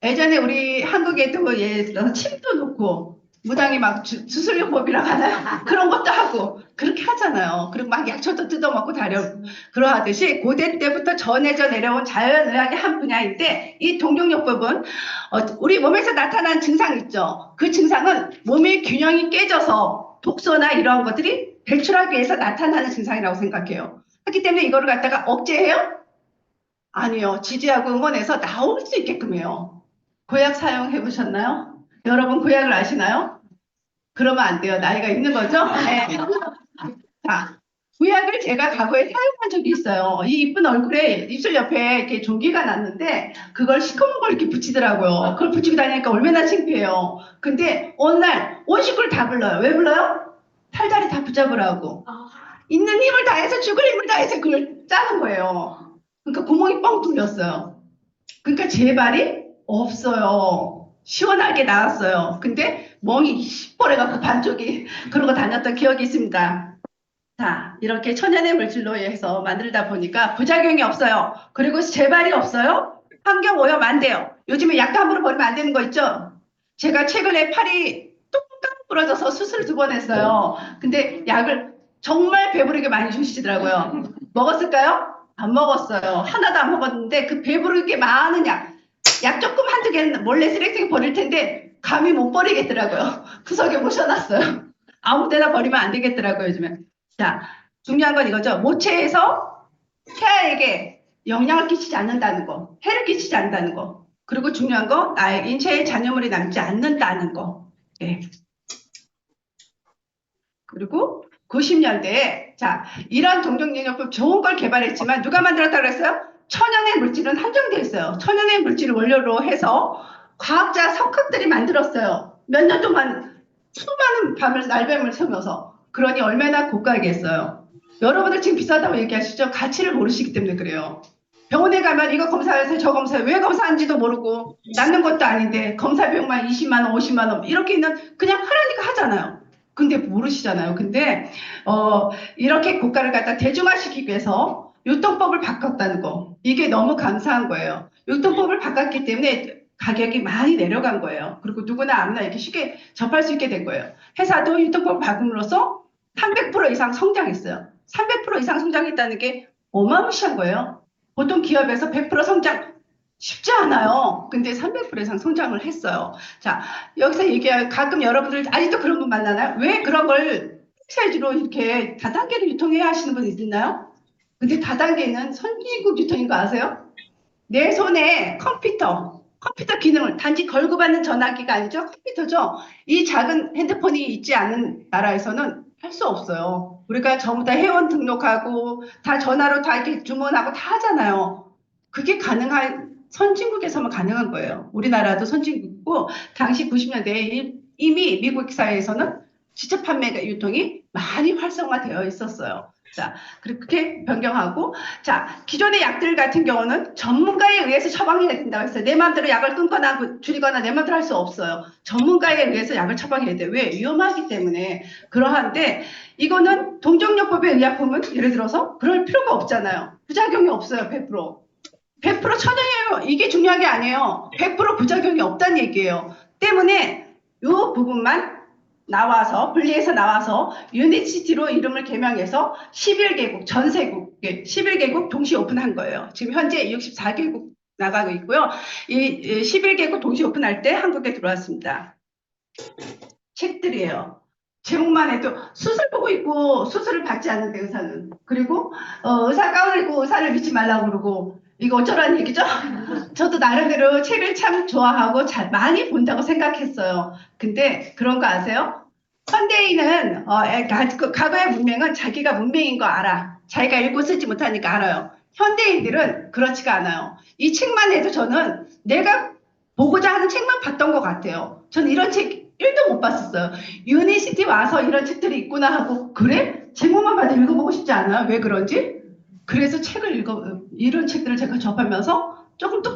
예전에 우리 한국에도 예를 들어서 침도 놓고 무당이 막 주술요법이라고 하나요? 그런 것도 하고 그렇게 하잖아요. 그리고 막 약초도 뜯어먹고 그러하듯이 고대 때부터 전해져 내려온 자연의학의 한 분야인데 이 동정요법은 우리 몸에서 나타난 증상 있죠. 그 증상은 몸의 균형이 깨져서 독소나 이러한 것들이 배출하기 위해서 나타나는 증상이라고 생각해요. 그렇기 때문에 이거를 갖다가 억제해요? 아니요. 지지하고 응원해서 나올 수 있게끔 해요. 고약 사용해 보셨나요? 여러분 고약을 아시나요? 그러면 안 돼요. 나이가 있는 거죠? 네. 자, 고약을 제가 과거에 사용한 적이 있어요. 이 이쁜 얼굴에 입술 옆에 이렇게 종기가 났는데 그걸 시커먼 걸 이렇게 붙이더라고요. 그걸 붙이고 다니니까 얼마나 창피해요. 근데 어느 날 온 식구를 다 불러요. 왜 불러요? 팔다리 다 붙잡으라고. 있는 힘을 다해서 죽을 힘을 다해서 그걸 짜는 거예요. 그러니까 구멍이 뻥 뚫렸어요. 그러니까 재발이 없어요. 시원하게 나왔어요. 근데 멍이 시뻘해갖고 반쪽이 그러고 다녔던 기억이 있습니다. 자, 이렇게 천연의 물질로 해서 만들다 보니까 부작용이 없어요. 그리고 재발이 없어요. 환경 오염 안 돼요. 요즘에 약도 함부로 버리면 안 되는 거 있죠? 제가 최근에 팔이 뚝딱 부러져서 수술 2번 했어요. 근데 약을 정말 배부르게 많이 주시더라고요. 먹었을까요? 안 먹었어요. 하나도 안 먹었는데 그 배부르게 많은 약 조금 한두 개는 몰래 쓰레기통에 버릴 텐데 감히 못 버리겠더라고요. 구석에 모셔놨어요. 아무 데나 버리면 안 되겠더라고요, 요즘에. 자, 중요한 건 이거죠. 모체에서 태아에게 영향을 끼치지 않는다는 거, 해를 끼치지 않는다는 거. 그리고 중요한 거, 나의 인체에 잔여물이 남지 않는다는 거. 네. 그리고 90년대에 자, 이런 동정영양법 좋은 걸 개발했지만 누가 만들었다고 그랬어요? 천연의 물질은 한정되어 있어요. 천연의 물질을 원료로 해서 과학자 석학들이 만들었어요. 몇 년 동안 수많은 밤을 날밤을 새면서. 그러니 얼마나 고가겠어요. 여러분들 지금 비싸다고 얘기하시죠? 가치를 모르시기 때문에 그래요. 병원에 가면 이거 검사해서 저 검사해. 왜 검사하는지도 모르고 낫는 것도 아닌데 검사 비용만 20만 원, 50만 원 이렇게 있는 그냥 하라니까 하잖아요. 근데 모르시잖아요. 근데 이렇게 국가를 갖다 대중화시키기 위해서 유통법을 바꿨다는 거. 이게 너무 감사한 거예요. 유통법을 바꿨기 때문에 가격이 많이 내려간 거예요. 그리고 누구나 아무나 이렇게 쉽게 접할 수 있게 된 거예요. 회사도 유통법을 바꿈으로써 300% 이상 성장했어요. 300% 이상 성장했다는 게 어마무시한 거예요. 보통 기업에서 100% 성장 쉽지 않아요. 근데 300% 이상 성장을 했어요. 자, 여기서 가끔 여러분들 아직도 그런 분 만나나요? 왜 그런 걸 사이즈로 이렇게 다단계로 유통해야 하시는 분 있나요? 근데 다단계는 선진국 유통인 거 아세요? 내 손에 컴퓨터 기능을 단지 걸고 받는 전화기가 아니죠. 컴퓨터죠. 이 작은 핸드폰이 있지 않은 나라에서는 할 수 없어요. 우리가 전부 다 회원 등록하고 다 전화로 다 이렇게 주문하고 다 하잖아요. 그게 가능한 선진국에서만 가능한 거예요. 우리나라도 선진국이고 당시 90년대에 이미 미국 사회에서는 직접 판매 유통이 많이 활성화되어 있었어요. 자, 그렇게 변경하고 자, 기존의 약들 같은 경우는 전문가에 의해서 처방해야 된다고 했어요. 내 마음대로 약을 끊거나 줄이거나 내 마음대로 할 수 없어요. 전문가에 의해서 약을 처방해야 돼요. 왜? 위험하기 때문에 그러한데 이거는 동정요법의 의약품은 예를 들어서 그럴 필요가 없잖아요. 부작용이 없어요. 100%. 100% 천연이에요. 이게 중요한 게 아니에요. 100% 부작용이 없다는 얘기예요. 때문에 이 부분만 나와서 분리해서 나와서 유니시티로 이름을 개명해서 11개국 전세국 11개국 동시 오픈한 거예요. 지금 현재 64개국 나가고 있고요. 이 11개국 동시 오픈할 때 한국에 들어왔습니다. 책들이에요. 제목만 해도 수술 보고 있고 수술을 받지 않는데 의사는 그리고 의사 가운을 입고 의사를 믿지 말라고 그러고 이거 어쩌라는 얘기죠? 저도 나름대로 책을 참 좋아하고 많이 본다고 생각했어요. 근데 그런 거 아세요? 현대인은 과거의 문명은 자기가 문명인 거 알아. 자기가 읽고 쓰지 못하니까 알아요. 현대인들은 그렇지가 않아요. 이 책만 해도 저는 내가 보고자 하는 책만 봤던 것 같아요. 저는 이런 책 1도 못 봤었어요. 유니시티 와서 이런 책들이 있구나 하고 그래? 제목만 봐도 읽어보고 싶지 않아요? 왜 그런지? 그래서 이런 책들을 제가 접하면서 조금 더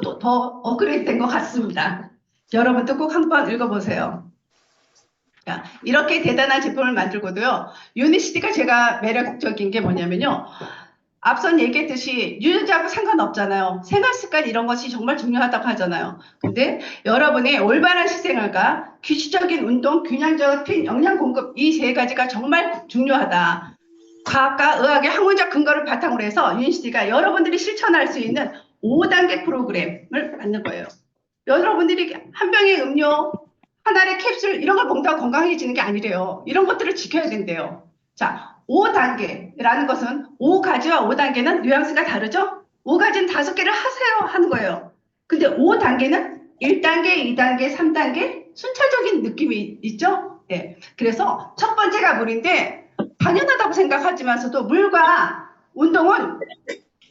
업그레이드 된 것 같습니다. 여러분도 꼭 한번 읽어보세요. 자, 이렇게 대단한 제품을 만들고도요. 유니시티가 제가 매력적인 게 뭐냐면요. 앞선 얘기했듯이 유전자하고 상관없잖아요. 생활습관 이런 것이 정말 중요하다고 하잖아요. 근데 여러분의 올바른 식생활과 규칙적인 운동, 균형적인 영양 공급 이 세 가지가 정말 중요하다. 과학과 의학의 학문적 근거를 바탕으로 해서 유니시티가 여러분들이 실천할 수 있는 5단계 프로그램을 만든 거예요. 여러분들이 한 병의 음료, 한 알의 캡슐 이런 걸 먹다가 건강해지는 게 아니래요. 이런 것들을 지켜야 된대요. 자, 5단계라는 것은 5가지와 5단계는 뉘앙스가 다르죠? 5가지는 5개를 하세요 하는 거예요. 근데 5단계는 1단계, 2단계, 3단계 순차적인 느낌이 있죠? 네. 그래서 첫 번째가 물인데 당연하다고 생각하지만서도 물과 운동은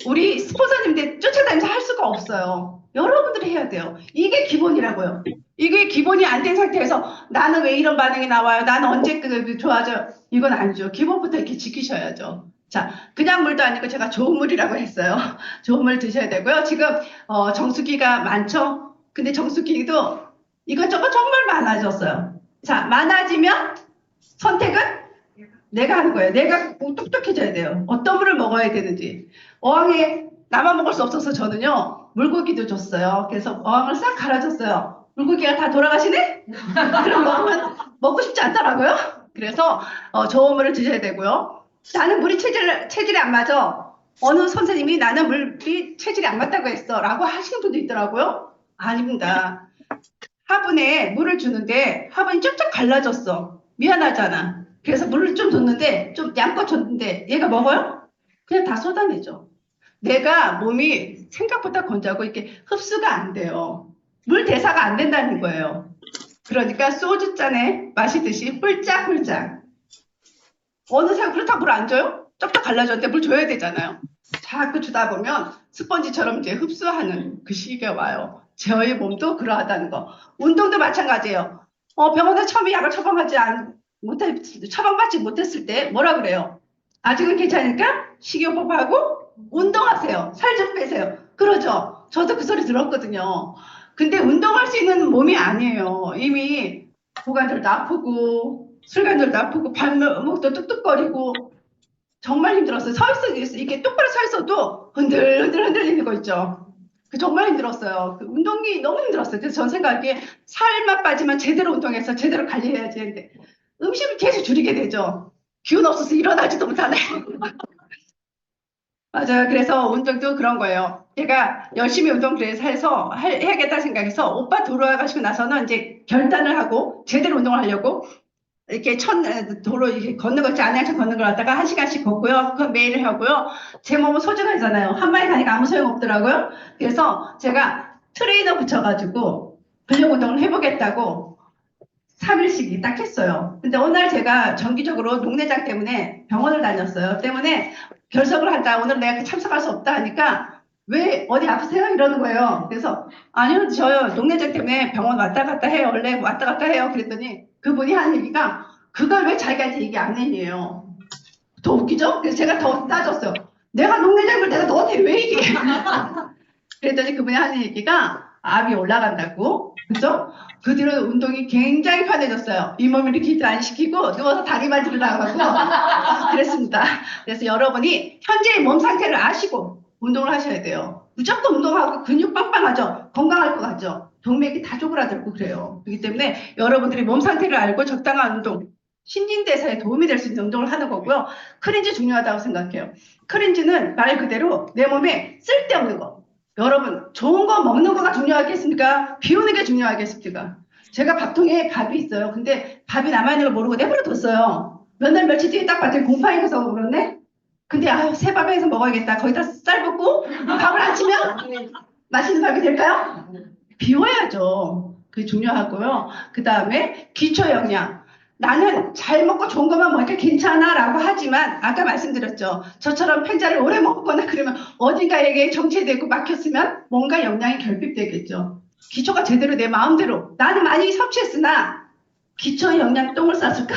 우리 스폰서님들 쫓아다니면서 할 수가 없어요. 여러분들이 해야 돼요. 이게 기본이라고요. 이게 기본이 안 된 상태에서 나는 왜 이런 반응이 나와요? 나는 언제 좋아져요? 이건 아니죠. 기본부터 이렇게 지키셔야죠. 자, 그냥 물도 아니고 제가 좋은 물이라고 했어요. 좋은 물 드셔야 되고요. 지금 정수기가 많죠? 근데 정수기도 이것저것 정말 많아졌어요. 자, 많아지면 선택은 내가 하는 거예요. 내가 똑똑해져야 돼요. 어떤 물을 먹어야 되는지. 어항에 나만 먹을 수 없어서 저는요. 물고기도 줬어요. 그래서 어항을 싹 갈아줬어요. 물고기가 다 돌아가시네? 그럼 먹고 싶지 않더라고요. 그래서 좋은 물을 드셔야 되고요. 나는 물이 체질이 안 맞아. 어느 선생님이 나는 물이 체질이 안 맞다고 했어. 라고 하시는 분도 있더라고요. 아닙니다. 화분에 물을 주는데 화분이 쫙쫙 갈라졌어. 미안하잖아. 그래서 물을 좀 줬는데 좀 양껏 줬는데 얘가 먹어요? 그냥 다 쏟아내죠. 내가 몸이 생각보다 건조하고 이렇게 흡수가 안 돼요. 물 대사가 안 된다는 거예요. 그러니까 소주잔에 마시듯이 뿔짝뿔짝. 어느새 그렇다고 물 안 줘요? 쩍쩍 갈라졌는데 물 줘야 되잖아요. 자꾸 주다 보면 스펀지처럼 이제 흡수하는 그 시기가 와요. 저희 몸도 그러하다는 거. 운동도 마찬가지예요. 병원에 처음에 약을 처방받지 못했을 때 뭐라 그래요? 아직은 괜찮으니까 식이요법하고 운동하세요. 살 좀 빼세요. 그러죠. 저도 그 소리 들었거든요. 근데 운동할 수 있는 몸이 아니에요. 이미 고관절도 아프고 술관절도 아프고 발목도 뚝뚝거리고 정말 힘들었어요. 이렇게 똑바로 서 있어도 흔들리는 거 있죠. 정말 힘들었어요. 운동이 너무 힘들었어요. 그래서 전 생각에 살만 빠지면 제대로 운동해서 제대로 관리해야지 했는데 음식을 계속 줄이게 되죠. 기운 없어서 일어나지도 못하네. 맞아요. 그래서 운동도 그런 거예요. 제가 열심히 운동을 해서 해야겠다 생각해서 오빠 돌아가시고 나서는 이제 결단을 하고 제대로 운동을 하려고 이렇게 도로 이렇게 걷는 거 있지, 안양천 걷는 걸 갖다가 1시간씩 걷고요. 그거 매일 하고요. 제 몸은 소중하잖아요. 한 마리 가니까 아무 소용 없더라고요. 그래서 제가 트레이너 붙여가지고 근력 운동을 해보겠다고 3일씩 딱 했어요. 근데 어느 날 제가 정기적으로 녹내장 때문에 병원을 다녔어요. 때문에 결석을 한다. 오늘 내가 참석할 수 없다 하니까 왜 어디 아프세요? 이러는 거예요. 그래서 아니요, 저요 녹내장 때문에 병원 왔다 갔다 해요. 원래 왔다 갔다 해요. 그랬더니 그분이 하는 얘기가 그걸 왜 자기한테 얘기 안 했냐요. 더 웃기죠? 그래서 제가 더 따졌어요. 내가 녹내장을 내가 너한테 왜 얘기해? 그랬더니 그분이 하는 얘기가 압이 올라간다고. 그죠? 그 뒤로 운동이 굉장히 편해졌어요. 잇몸을 이렇게 안 시키고 누워서 다리만 들으라고 그랬습니다. 그래서 여러분이 현재의 몸 상태를 아시고 운동을 하셔야 돼요. 무조건 운동하고 근육 빵빵하죠. 건강할 것 같죠. 동맥이 다 쪼그라들고 그래요. 그렇기 때문에 여러분들이 몸 상태를 알고 적당한 운동, 신진대사에 도움이 될 수 있는 운동을 하는 거고요. 크린지 중요하다고 생각해요. 크린지는 말 그대로 내 몸에 쓸데없는 거. 여러분, 좋은 거 먹는 거가 중요하겠습니까? 비우는 게 중요하겠습니까? 제가 밥통에 밥이 있어요. 근데 밥이 남아있는 걸 모르고 내버려뒀어요. 몇 날 며칠 뒤에 딱 봤더니 곰팡이 가서 그렇네? 근데 아유, 새 밥에서 먹어야겠다. 거기다 쌀 붓고 밥을 안 치면 맛있는 밥이 될까요? 비워야죠. 그게 중요하고요. 그 다음에 기초 영양. 나는 잘 먹고 좋은 것만 먹으니까 괜찮아 라고 하지만 아까 말씀드렸죠. 저처럼 펜자를 오래 먹거나 그러면 어딘가에게 정체되고 막혔으면 뭔가 영양이 결핍되겠죠. 기초가 제대로 내 마음대로 나는 많이 섭취했으나 기초 영양 똥을 쌌을까?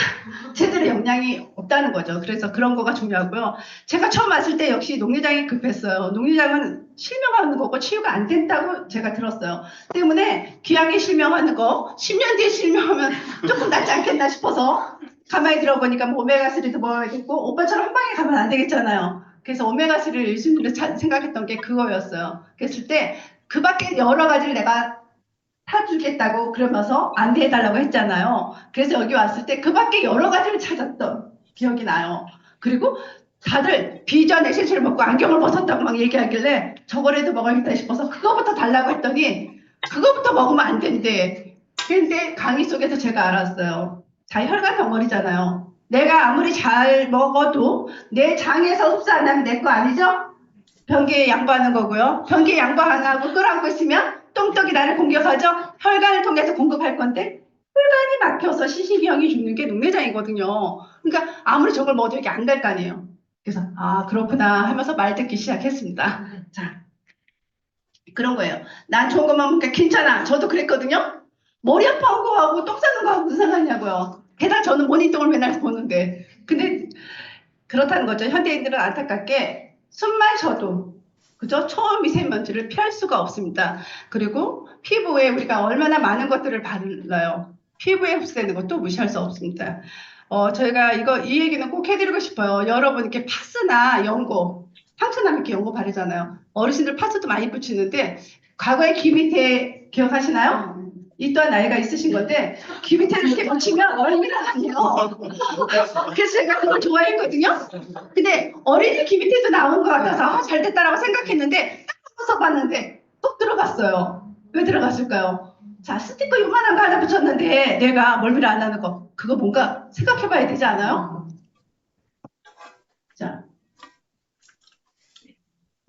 제대로 영양이 없다는 거죠. 그래서 그런 거가 중요하고요. 제가 처음 왔을 때 역시 녹내장이 급했어요. 녹내장은 실명하는 거고 치유가 안 된다고 제가 들었어요. 때문에 귀하게 실명하는 거 10년 뒤에 실명하면 조금 낫지 않겠나 싶어서 가만히 들어보니까 뭐 오메가3도 먹어야겠고 오빠처럼 한 방에 가면 안 되겠잖아요. 그래서 오메가3를 1순위로 생각했던 게 그거였어요. 그랬을 때 그 밖에 여러 가지를 내가 사주겠다고 그러면서 안내해달라고 했잖아요. 그래서 여기 왔을 때 그 밖에 여러 가지를 찾았던 기억이 나요. 그리고 다들 비전 에센셜을 먹고 안경을 벗었다고 막 얘기하길래 저거라도 먹어야겠다 싶어서 그거부터 달라고 했더니 그거부터 먹으면 안 된대. 근데 강의 속에서 제가 알았어요. 자, 혈관 덩어리잖아요. 내가 아무리 잘 먹어도 내 장에서 흡수 안 하면 내 거 아니죠? 변기에 양보하는 거고요. 변기에 양보 안 하고 끌어안고 있으면 똥떡이 나를 공격하죠. 혈관을 통해서 공급할 건데 혈관이 막혀서 시신경이 죽는 게 녹내장이거든요. 그러니까 아무리 저걸 먹어도 이게 안 될 거 아니에요. 그래서 아 그렇구나 하면서 말 듣기 시작했습니다. 자 그런 거예요. 난 좋은 것만 먹으니까 괜찮아. 저도 그랬거든요. 머리 아파한 거하고 똥 싸는 거하고 무슨 상관이냐고요. 게다가 저는 모니터를 맨날 보는데 근데 그렇다는 거죠. 현대인들은 안타깝게 숨만 쉬어도 그죠? 초미세먼지를 피할 수가 없습니다. 그리고 피부에 우리가 얼마나 많은 것들을 발라요. 피부에 흡수되는 것도 무시할 수 없습니다. 저희가 이 얘기는 꼭 해드리고 싶어요. 여러분 이렇게 파스나 연고, 상처 나면 이렇게 연고 바르잖아요. 어르신들 파스도 많이 붙이는데 과거에 귀 밑에 기억하시나요? 이 또한 나이가 있으신 건데 귀 밑에를 이렇게 붙이면 얼굴이 나가요. 그래서 제가 그걸 좋아했거든요. 근데 어린이 귀 밑에도 나온 것 같아서 잘 됐다라고 생각했는데 딱 써서 봤는데 쏙 들어갔어요. 왜 들어갔을까요? 자, 스티커 요만한 거 하나 붙였는데 내가 멀미를 안 하는 거 그거 뭔가 생각해봐야 되지 않아요? 자,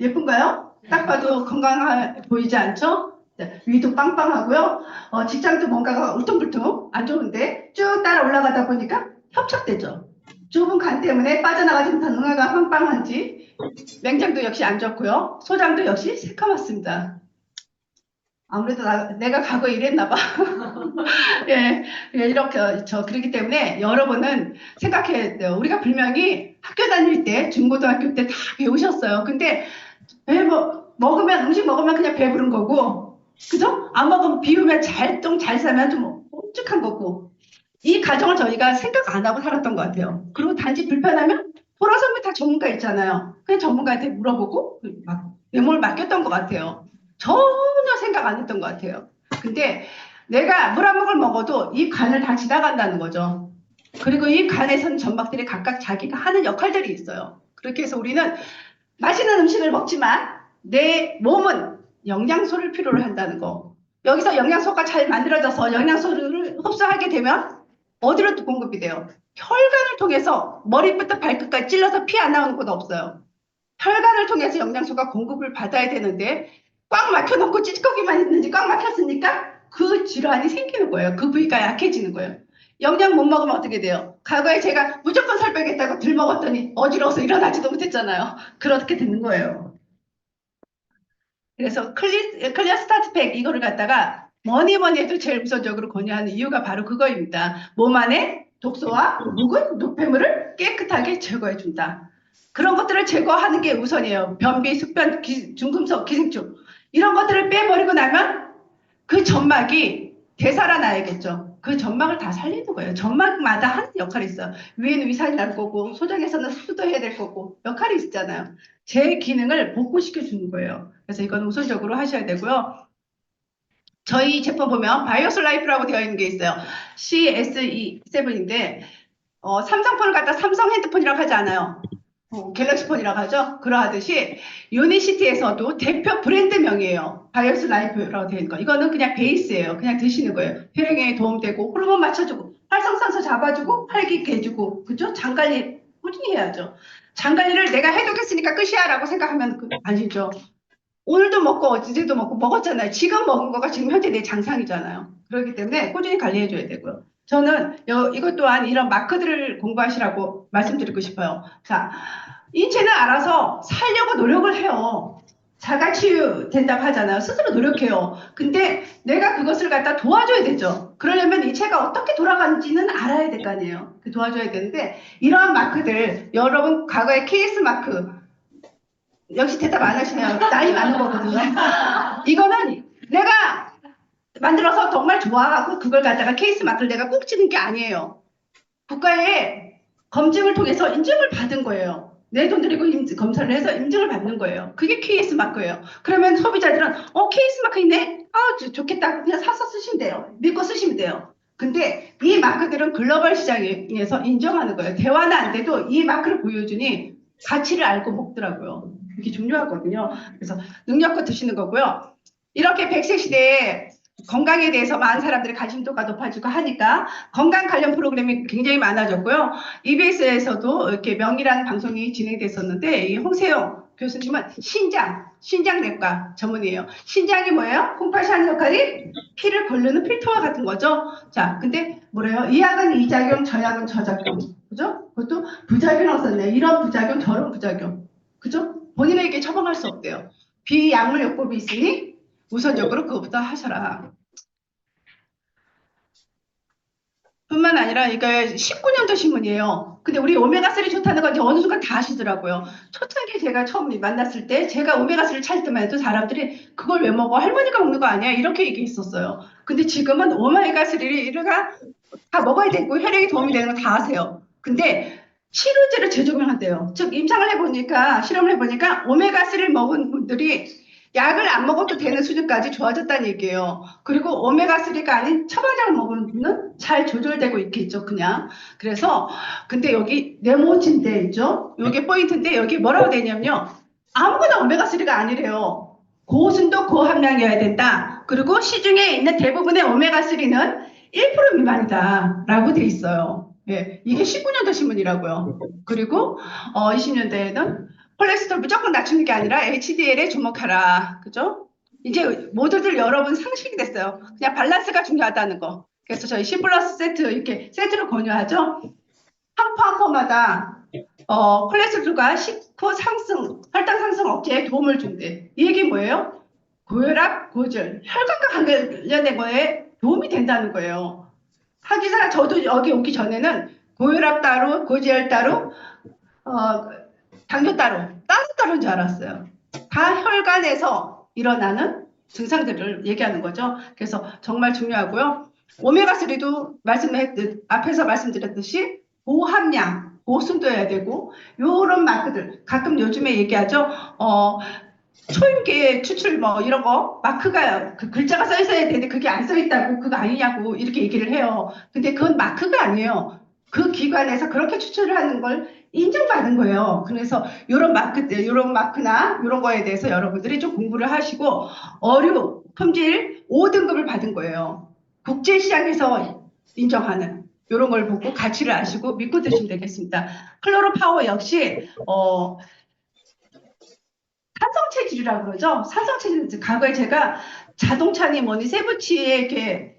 예쁜가요? 딱 봐도 건강해 보이지 않죠? 위도 빵빵하고요. 직장도 뭔가가 울퉁불퉁 안 좋은데 쭉 따라 올라가다 보니까 협착되죠. 좁은 간 때문에 빠져나가지 못한 응아가 빵빵한지 맹장도 역시 안 좋고요. 소장도 역시 새카맣습니다. 아무래도 내가 과거에 이랬나 봐. 예, 이렇게 그렇기 때문에 여러분은 생각해야 돼요. 우리가 분명히 학교 다닐 때 중고등학교 때 다 배우셨어요. 근데 먹으면 음식 먹으면 그냥 배부른 거고 그죠? 안 먹으면 비우면 똥 잘 싸면 좀 끔찍한 거고 이 과정을 저희가 생각 안 하고 살았던 것 같아요. 그리고 단지 불편하면 돌아서면 다 전문가 있잖아요. 그냥 전문가한테 물어보고 메모를 맡겼던 것 같아요. 전혀 생각 안 했던 것 같아요. 근데 내가 물 한 모금 먹어도 이 간을 다 지나간다는 거죠. 그리고 이 간에선 점막들이 각각 자기가 하는 역할들이 있어요. 그렇게 해서 우리는 맛있는 음식을 먹지만 내 몸은 영양소를 필요로 한다는 거. 여기서 영양소가 잘 만들어져서 영양소를 흡수하게 되면 어디로 또 공급이 돼요? 혈관을 통해서 머리부터 발끝까지 찔러서 피 안 나오는 곳 없어요. 혈관을 통해서 영양소가 공급을 받아야 되는데 꽉 막혀놓고 찌꺼기만 있는지 꽉 막혔으니까 그 질환이 생기는 거예요. 그 부위가 약해지는 거예요. 영양 못 먹으면 어떻게 돼요? 과거에 제가 무조건 살 빼겠다고 들 먹었더니 어지러워서 일어나지도 못했잖아요. 그렇게 되는 거예요. 그래서 클리어 스타트 팩 이거를 갖다가 뭐니 뭐니 해도 제일 우선적으로 권유하는 이유가 바로 그거입니다. 몸 안에 독소와 묵은 노폐물을 깨끗하게 제거해 준다. 그런 것들을 제거하는 게 우선이에요. 변비, 숙변, 중금속, 기생충 이런 것들을 빼버리고 나면 그 점막이 되살아나야겠죠. 그 점막을 다 살리는 거예요. 점막마다 하는 역할이 있어요. 위에는 위산이 날 거고 소장에서는 흡수도 해야 될 거고 역할이 있잖아요. 제 기능을 복구시켜 주는 거예요. 그래서 이건 우선적으로 하셔야 되고요. 저희 제품 보면 바이오스 라이프라고 되어 있는 게 있어요. CSE7인데 삼성폰을 갖다 삼성 핸드폰이라고 하지 않아요. 갤럭시폰이라고 하죠. 그러하듯이 유니시티에서도 대표 브랜드명이에요. 바이오스 라이프라고 되어 있는 거. 이거는 그냥 베이스예요. 그냥 드시는 거예요. 혈행에 도움되고 호르몬 맞춰주고 활성산소 잡아주고 활기 있게 해주고 그죠? 장관리 꾸준히 해야죠. 장관리를 내가 해두겠으니까 끝이야 라고 생각하면 아니죠. 오늘도 먹고 어제도 먹고 먹었잖아요. 지금 먹은 거가 지금 현재 내 장상이잖아요. 그렇기 때문에 꾸준히 관리해줘야 되고요. 저는 이것 또한 이런 마크들을 공부하시라고 말씀드리고 싶어요. 자, 인체는 알아서 살려고 노력을 해요. 자가치유 된다고 하잖아요. 스스로 노력해요. 근데 내가 그것을 갖다 도와줘야 되죠. 그러려면 인체가 어떻게 돌아가는지는 알아야 될 거 아니에요. 도와줘야 되는데 이러한 마크들 여러분 과거에 KS 마크 역시 대답 안 하시네요. 나이 많은 거거든요. 이거는 내가 만들어서 정말 좋아하고 그걸 갖다가 케이스 마크를 내가 꼭 찍는 게 아니에요. 국가의 검증을 통해서 인증을 받은 거예요. 내 돈 들이고 검사를 해서 인증을 받는 거예요. 그게 KS 마크예요. 그러면 소비자들은 KS 마크 있네? 좋겠다. 그냥 사서 쓰시면 돼요. 믿고 쓰시면 돼요. 근데 이 마크들은 글로벌 시장에서 인정하는 거예요. 대화는 안 돼도 이 마크를 보여주니 가치를 알고 먹더라고요. 이게 중요하거든요. 그래서 능력껏 드시는 거고요. 이렇게 100세 시대에 건강에 대해서 많은 사람들이 관심도가 높아지고 하니까 건강 관련 프로그램이 굉장히 많아졌고요. EBS에서도 이렇게 명이라는 방송이 진행됐었는데 이 홍세영 교수님은 신장내과 전문이에요. 신장이 뭐예요? 콩팥이 하는 역할이 피를 걸르는 필터와 같은 거죠. 자, 근데 뭐래요? 이 약은 이 작용, 저 약은 저 작용. 그죠? 그것도 부작용 썼네. 이런 부작용, 저런 부작용. 그죠? 본인에게 처방할 수 없대요. 비약물요법이 있으니 우선적으로 그것부터 하셔라. 뿐만 아니라 이게 19년도 신문이에요. 근데 우리 오메가3 좋다는 건 이제 어느 순간 다 아시더라고요. 초창기에 제가 처음 만났을 때 제가 오메가3를 찾을 때만 해도 사람들이 그걸 왜 먹어? 할머니가 먹는 거 아니야? 이렇게 얘기했었어요. 근데 지금은 오메가3를 다 먹어야 되고 혈액에 도움이 되는 거 다 아세요. 근데 치료제를 재조명한대요. 즉 임상을 해보니까 실험을 해보니까 오메가3를 먹은 분들이 약을 안 먹어도 되는 수준까지 좋아졌다는 얘기예요. 그리고 오메가3가 아닌 처방약을 먹은 분은 잘 조절되고 있겠죠, 그냥. 그래서, 근데 여기 네모친데 있죠? 이게 포인트인데 여기 뭐라고 되냐면요. 아무거나 오메가3가 아니래요. 고순도 고함량이어야 된다. 그리고 시중에 있는 대부분의 오메가3는 1% 미만이다. 라고 돼 있어요. 예, 이게 19년도 신문이라고요. 그리고 20년대에는 콜레스테롤 무조건 낮추는 게 아니라 HDL에 주목하라. 그죠? 이제 모두들 여러분 상식이 됐어요. 그냥 밸런스가 중요하다는 거. 그래서 저희 C 플러스 세트 이렇게 세트를 권유하죠. 한 포 한 포마다 콜레스테롤과 식후 상승, 혈당 상승 억제에 도움을 준대. 이 얘기 뭐예요? 고혈압, 고지혈, 혈관과 관련된 거에 도움이 된다는 거예요. 하기사 저도 여기 오기 전에는 고혈압 따로, 고지혈 따로, 당뇨 따로인 줄 알았어요. 다 혈관에서 일어나는 증상들을 얘기하는 거죠. 그래서 정말 중요하고요. 오메가3도 앞에서 말씀드렸듯이 고함량, 고순도여야 되고 요런 마크들 가끔 요즘에 얘기하죠. 초임계 추출 뭐 이런 거 마크가 그 글자가 써 있어야 되는데 그게 안 써 있다고 그거 아니냐고 이렇게 얘기를 해요. 근데 그건 마크가 아니에요. 그 기관에서 그렇게 추출을 하는 걸 인정받은 거예요. 그래서 이런 마크나 이런 거에 대해서 여러분들이 좀 공부를 하시고 어류, 품질 5등급을 받은 거예요. 국제시장에서 인정하는. 이런 걸 보고 가치를 아시고 믿고 드시면 되겠습니다. 클로로파워 역시 산성 체질이라고 그러죠. 산성 체질. 과거에 제가 자동차니 뭐니 세부치에 이렇게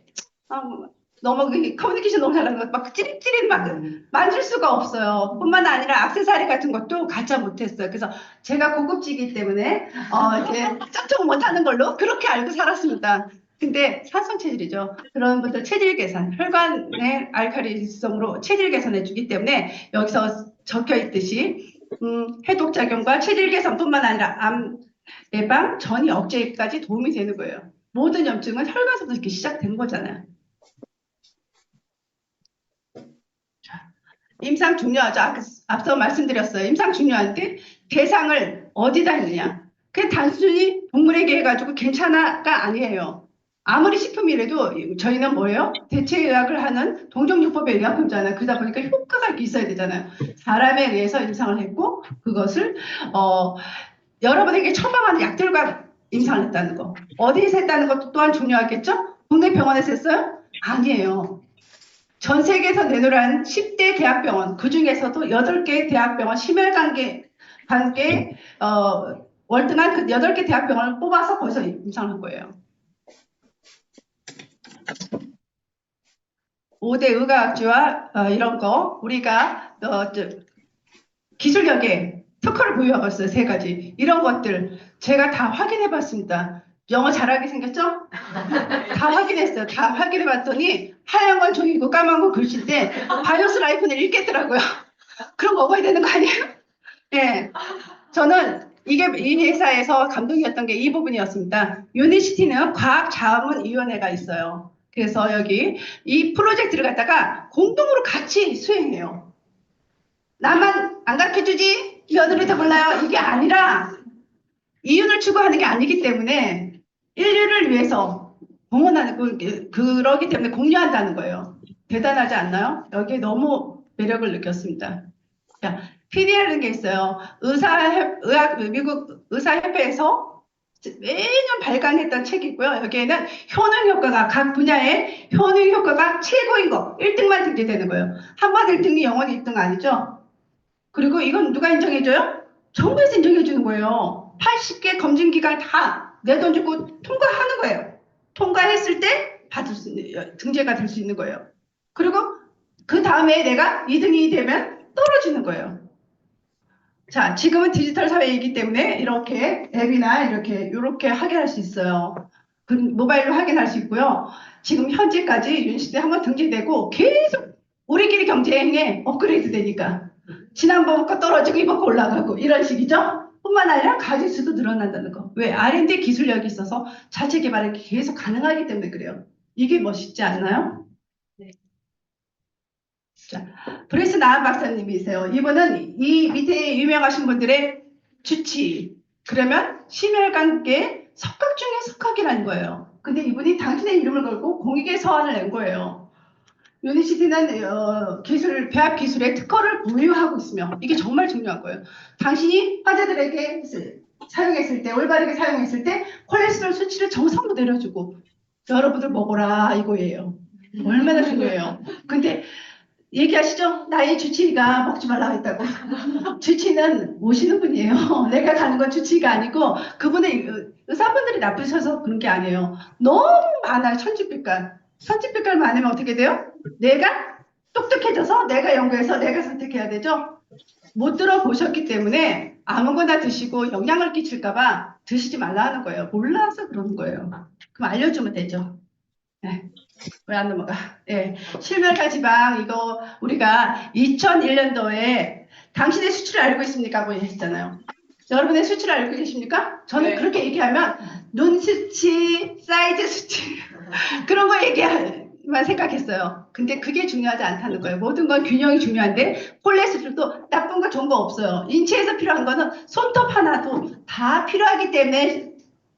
너무 커뮤니케이션 너무 잘하는 것막 찌릿찌릿 막 만질 수가 없어요. 뿐만 아니라 액세서리 같은 것도 가짜 못했어요. 그래서 제가 고급지기 때문에 이렇게 쩍쩍 못하는 걸로 그렇게 알고 살았습니다. 근데 산성 체질이죠. 그런 분들 체질 계산, 혈관의 알칼리성으로 체질 개선해 주기 때문에 여기서 적혀 있듯이 해독 작용과 체질 개선뿐만 아니라 암 예방, 전이 억제까지 도움이 되는 거예요. 모든 염증은 혈관에서부터 이렇게 시작되는 거잖아요. 임상 중요하죠. 앞서 말씀드렸어요. 임상 중요한데 대상을 어디다 했느냐. 그게 단순히 동물에게 해가지고 괜찮아가 아니에요. 아무리 식품이라도 저희는 뭐예요? 대체의학을 하는 동종요법의 의약품잖아요. 그러다 보니까 효과가 있어야 되잖아요. 사람에 의해서 임상을 했고 그것을 여러분에게 처방하는 약들과 임상을 했다는 거. 어디에서 했다는 것도 또한 중요하겠죠? 국내 병원에서 했어요? 아니에요. 전 세계에서 내놓으란 10대 대학병원, 그 중에서도 8개 대학병원, 심혈관계 월등한 그 8개 대학병원을 뽑아서 거기서 임상한 거예요. 5대 의과학지와 이런 거 우리가 기술력에 특허를 보유하고 있어요. 3가지. 이런 것들 제가 다 확인해 봤습니다. 영어 잘하게 생겼죠? 다 확인했어요. 다 확인해 봤더니 하얀 건 종이고 까만 건 글씨인데 바이오스 라이프는 읽겠더라고요. 그럼 먹어야 되는 거 아니에요? 네. 저는 이 회사에서 감동이었던 게 이 부분이었습니다. 유니시티는 과학자문위원회가 있어요. 그래서 여기 이 프로젝트를 갖다가 공동으로 같이 수행해요. 나만 안 가르쳐주지? 여들이 더 몰라요? 이게 아니라 이윤을 추구하는 게 아니기 때문에 인류를 위해서 공헌하는 그러기 때문에 공유한다는 거예요. 대단하지 않나요? 여기에 너무 매력을 느꼈습니다. 자, PD라는 게 있어요. 미국 의사협회에서 매년 발간했던 책이고요. 여기에는 효능 효과가 각 분야의 효능 효과가 최고인 거 1등만 등재되는 거예요. 한 번 1등이 영원히 1등 아니죠? 그리고 이건 누가 인정해줘요? 정부에서 인정해주는 거예요. 80개 검증기관 다 내 돈 주고 통과하는 거예요. 통과했을 때 등재가 될 수 있는 거예요. 그리고 그 다음에 내가 2등이 되면 떨어지는 거예요. 자, 지금은 디지털 사회이기 때문에 이렇게 앱이나 이렇게 확인할 수 있어요. 모바일로 확인할 수 있고요. 지금 현재까지 유니시티 한번 등재되고 계속 우리끼리 경쟁에 업그레이드 되니까 지난번 거 떨어지고 이번 거 올라가고 이런 식이죠. 뿐만 아니라 가짓수도 늘어난다는 거. 왜? R&D 기술력이 있어서 자체 개발이 계속 가능하기 때문에 그래요. 이게 멋있지 않나요? 네. 자, 브레스 나한 박사님이세요. 이분은 이 밑에 유명하신 분들의 주치. 그러면 심혈관계 석학 중에 석학이라는 거예요. 근데 이분이 당신의 이름을 걸고 공익의 서한을 낸 거예요. 유니시티는 배합 기술의 특허를 보유하고 있으며 이게 정말 중요한 거예요. 당신이 환자들에게 사용했을 때 올바르게 사용했을 때 콜레스테롤 수치를 정상으로 내려주고 여러분들 먹어라 이거예요. 얼마나 중요해요. 근데 얘기하시죠? 나의 주치의가 먹지 말라고 했다고. 주치의는 오시는 분이에요. 내가 가는 건 주치의가 아니고 그분의 의사분들이 나쁘셔서 그런 게 아니에요. 너무 많아요. 천지빛깔. 천지빛깔 많으면 어떻게 돼요? 내가 똑똑해져서 내가 연구해서 내가 선택해야 되죠? 못 들어보셨기 때문에 아무거나 드시고 영향을 끼칠까봐 드시지 말라 하는 거예요. 몰라서 그러는 거예요. 그럼 알려주면 되죠. 네. 왜 안 넘어가? 네. 실멸가 지방 이거 우리가 2001년도에 당신의 수치를 알고 있습니까? 뭐 했잖아요. 여러분의 수치를 알고 계십니까? 저는 네. 그렇게 얘기하면 눈 수치, 사이즈 수치 그런 거 얘기만 생각했어요. 근데 그게 중요하지 않다는 거예요. 모든 건 균형이 중요한데 콜레스테롤도 나쁜 거 좋은 거 없어요. 인체에서 필요한 거는 손톱 하나도 다 필요하기 때문에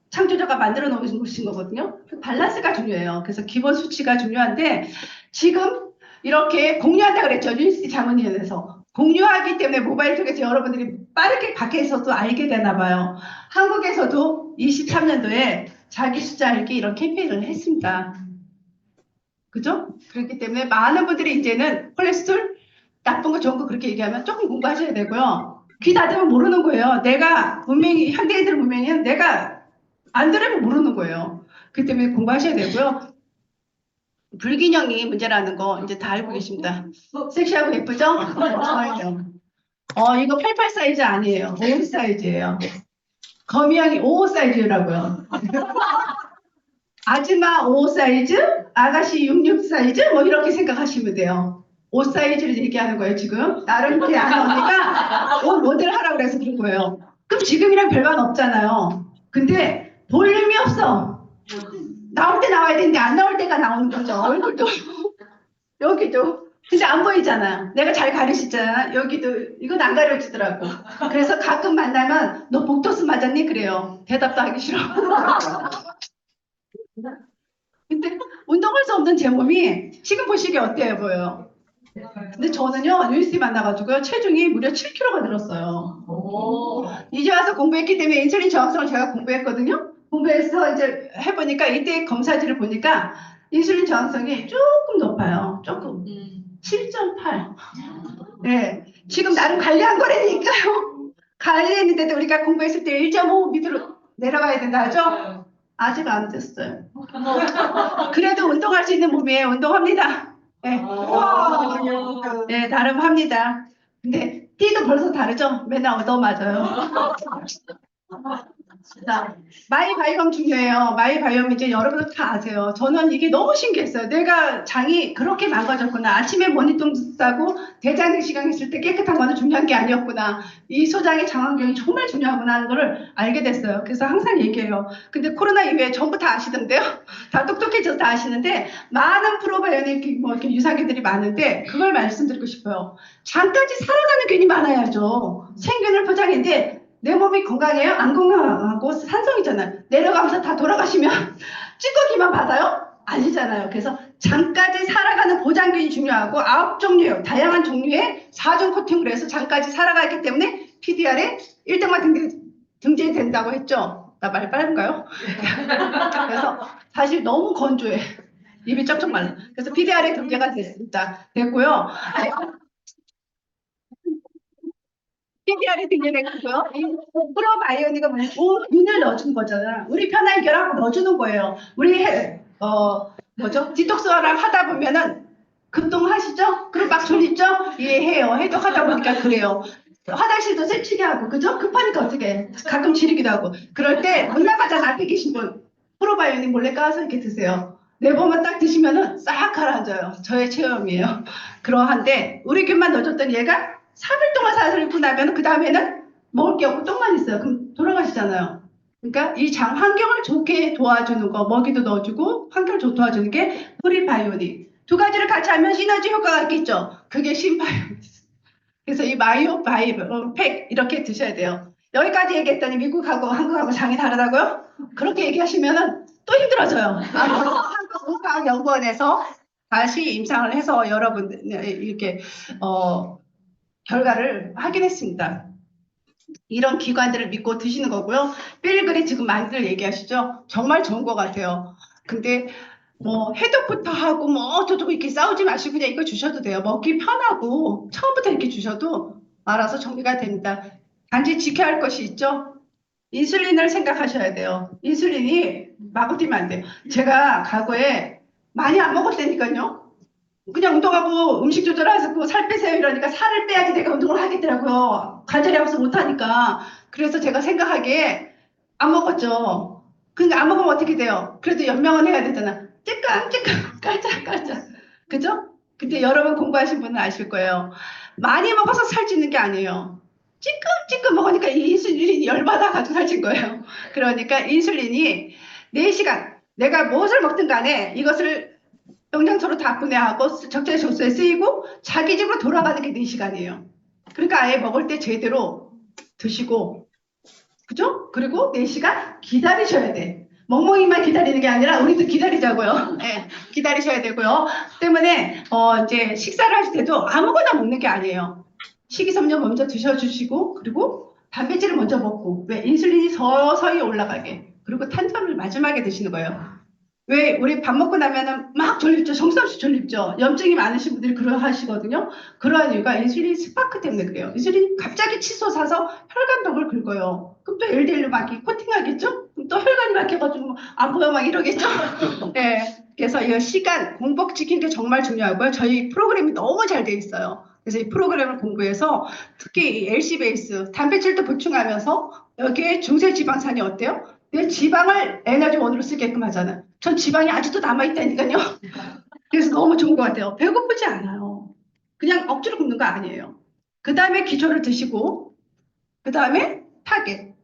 창조자가 만들어 놓으신 거거든요. 그 밸런스가 중요해요. 그래서 기본 수치가 중요한데 지금 이렇게 공유한다 그랬죠. 유니시티 자문위원회에서. 공유하기 때문에 모바일 쪽에서 여러분들이 빠르게 밖에서도 알게 되나 봐요. 한국에서도 23년도에 자기 숫자 알기 이런 캠페인을 했습니다. 그죠? 그렇기 때문에 많은 분들이 이제는 콜레스테롤 나쁜 거 좋은 거 그렇게 얘기하면 조금 공부하셔야 되고요. 귀 닫으면 모르는 거예요. 내가 분명히 현대인들은 분명히 내가 안 들으면 모르는 거예요. 그렇기 때문에 공부하셔야 되고요. 불균형이 문제라는 거 이제 다 알고 계십니다. 섹시하고 예쁘죠? 좋아요. 이거 88 사이즈 아니에요. 55 사이즈예요. 거미양이 55 사이즈라고요. 아줌마 55 사이즈, 아가씨 66 사이즈, 뭐 이렇게 생각하시면 돼요. 옷 사이즈를 얘기하는 거예요, 지금. 나름 이렇게 아는 언니가 옷 모델 하라고 그래서 그런 거예요. 그럼 지금이랑 별반 없잖아요. 근데 볼륨이 없어. 나올 때 나와야 되는데 안 나올 때가 나오는 거죠. 얼굴도. 여기도. 근데 안 보이잖아요. 내가 잘 가르치잖아. 여기도. 이건 안 가르치더라고. 그래서 가끔 만나면 너 복토스 맞았니? 그래요. 대답도 하기 싫어. 근데 운동할 수 없는 제 몸이 지금 보시기에 어때요 보여요? 근데 저는요 뉴이스티 만나가지고요 체중이 무려 7kg가 늘었어요. 이제 와서 공부했기 때문에 인슐린 저항성을 제가 공부했거든요. 공부해서 이제 해보니까 이때 검사지를 보니까 인슐린 저항성이 조금 높아요. 조금 7.8. 네, 지금 나름 관리한 거라니까요. 관리했는데도 우리가 공부했을 때 1.5 밑으로 내려가야 된다 하죠? 아직 안 됐어요. 그래도 운동할 수 있는 몸이에요. 운동합니다. 네. 네, 나름 합니다. 근데 띠도 벌써 다르죠? 맨날 얻어맞아요. 자, 마이바이옴 중요해요. 마이바이옴 이제 여러분 다 아세요. 저는 이게 너무 신기했어요. 내가 장이 그렇게 망가졌구나. 아침에 모니똥 싸고 대장 내시경 했을 때 깨끗한 거는 중요한 게 아니었구나. 이 소장의 장환경이 정말 중요하구나 하는 거를 알게 됐어요. 그래서 항상 얘기해요. 근데 코로나 이후에 전부 다 아시던데요. 다 똑똑해져서 다 아시는데 많은 프로바이오틱 뭐 이렇게 유산균들이 많은데 그걸 말씀드리고 싶어요. 장까지 살아가는 균이 많아야죠. 생균을 포장인데 내 몸이 건강해요? 안 건강하고 산성이잖아요. 내려가면서 다 돌아가시면 찌꺼기만 받아요? 아니잖아요. 그래서 장까지 살아가는 보장균이 중요하고 9종류, 다양한 종류의 4중 코팅을 해서 장까지 살아가기 때문에 PDR에 1등만 등재된다고 했죠. 나 말 빠른가요? 그래서 사실 너무 건조해. 입이 쩍쩍 말라. 그래서 PDR에 등재가 됐고요. PDR이 등재됐고요. 이 프로바이오닉은 균을 넣어준 거잖아. 우리 편한 결하고 넣어주는 거예요. 우리 뭐죠? 디톡스랑 하다 보면은 급동하시죠? 그리고 막 졸리죠? 이해해요. 해도 하다 보니까 그래요. 화장실도 새치게 하고, 그죠? 급하니까 어떻게 가끔 지르기도 하고. 그럴 때 못 나가잖아. 앞에 계신 분. 프로바이오닉 몰래 까서 이렇게 드세요. 네 번만 딱 드시면은 싹 가라앉아요. 저의 체험이에요. 그러한데 우리 균만 넣어줬더니 얘가 3일 동안 사슬을 입고 나면 그 다음에는 먹을 게 없고 똥만 있어요. 그럼 돌아가시잖아요. 그러니까 이 장 환경을 좋게 도와주는 거, 먹이도 넣어주고 환경을 좋게 도와주는 게 프리바이오닉. 두 가지를 같이 하면 시너지 효과가 있겠죠. 그게 신바이오닉. 그래서 이 마이오바이오 팩 이렇게 드셔야 돼요. 여기까지 얘기했더니 미국하고 한국하고 장이 다르다고요? 그렇게 얘기하시면은 또 힘들어져요. 한국의과학연구원에서 다시 임상을 해서 여러분들 이렇게 결과를 확인했습니다. 이런 기관들을 믿고 드시는 거고요. 필그리 지금 많이들 얘기하시죠? 정말 좋은 것 같아요. 근데 뭐 해독부터 하고 뭐 어쩌고 이렇게 싸우지 마시고 그냥 이거 주셔도 돼요. 먹기 편하고 처음부터 이렇게 주셔도 알아서 정리가 됩니다. 단지 지켜야 할 것이 있죠? 인슐린을 생각하셔야 돼요. 인슐린이 마구 뛰면 안 돼요. 제가 과거에 많이 안 먹었다니까요. 그냥 운동하고 음식 조절하고 살 빼세요 이러니까 살을 빼야지 내가 운동을 하겠더라고요. 관절이 아파서 못하니까. 그래서 제가 생각하기에 안 먹었죠. 그러니까 안 먹으면 어떻게 돼요? 그래도 연명은 해야 되잖아. 찌깍찌깍 깔짝깔짝. 그죠? 근데 여러분 공부하신 분은 아실 거예요. 많이 먹어서 살찌는 게 아니에요. 찌끔찌끔 먹으니까 이 인슐린이 열받아 가지고 살찐 거예요. 그러니까 인슐린이 4시간 내가 무엇을 먹든 간에 이것을 영양소로 다 분해하고 적재 조수에 쓰이고 자기 집으로 돌아가는 게 4시간이에요. 그러니까 아예 먹을 때 제대로 드시고 그죠? 그리고 4시간 기다리셔야 돼. 멍멍이만 기다리는 게 아니라 우리도 기다리자고요. 네, 기다리셔야 되고요. 때문에 이제 식사를 하실 때도 아무거나 먹는 게 아니에요. 식이섬유 먼저 드셔주시고 그리고 단백질을 먼저 먹고 왜 인슐린이 서서히 올라가게 그리고 탄수화물 마지막에 드시는 거예요. 왜 우리 밥 먹고 나면은 막 졸립죠. 정신없이 졸립죠. 염증이 많으신 분들이 그러하시거든요. 그러한 이유가 인슐린 스파크 때문에 그래요. 인슐린이 갑자기 치솟아서 혈관벽을 긁어요. 그럼 또 LDL로 막 이렇게 코팅하겠죠? 그럼 또 혈관이 막혀가지고 안 보여 막 이러겠죠? 네. 그래서 이 시간 공복 지키는 게 정말 중요하고요. 저희 프로그램이 너무 잘 돼 있어요. 그래서 이 프로그램을 공부해서 특히 이 LC 베이스 단백질도 보충하면서 여기에 중세 지방산이 어때요? 내 지방을 에너지원으로 쓰게끔 하잖아요. 전 지방이 아직도 남아있다니까요. 그래서 너무 좋은 것 같아요. 배고프지 않아요. 그냥 억지로 굶는 거 아니에요. 그 다음에 기초를 드시고, 그 다음에 타겟.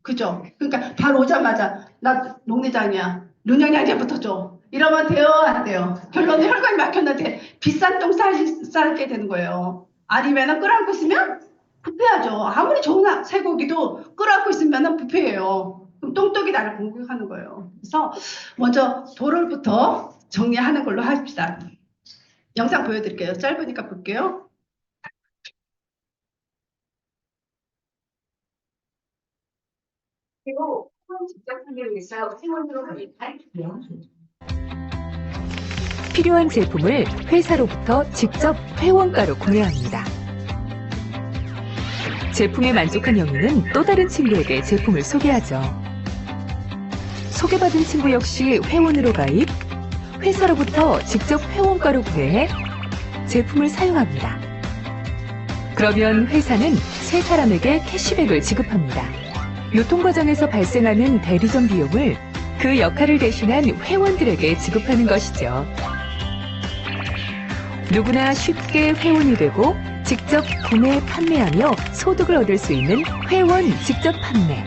그죠? 그러니까 바로 오자마자 나 녹내장이야. 눈영양제부터 줘. 이러면 돼요, 안 돼요? 결론은 혈관이 막혔는데 비싼 똥 싸게 되는 거예요. 아니면은 끌어안고 있으면 부패하죠. 아무리 좋은 쇠고기도 끌어안고 있으면은 부패해요. 그럼 똥똥이 나를 공격하는 거예요. 그래서 먼저 도로부터 정리하는 걸로 합시다. 영상 보여드릴게요. 짧으니까 볼게요. 그리고 직접 판매를 위해서 회원으로 가입할 필요한 제품을 회사로부터 직접 회원가로 구매합니다. 제품에 만족한 영유는 또 다른 친구에게 제품을 소개하죠. 소개받은 친구 역시 회원으로 가입, 회사로부터 직접 회원가로 구매해 제품을 사용합니다. 그러면 회사는 세 사람에게 캐시백을 지급합니다. 유통 과정에서 발생하는 대리점 비용을 그 역할을 대신한 회원들에게 지급하는 것이죠. 누구나 쉽게 회원이 되고 직접 구매, 판매하며 소득을 얻을 수 있는 회원 직접 판매.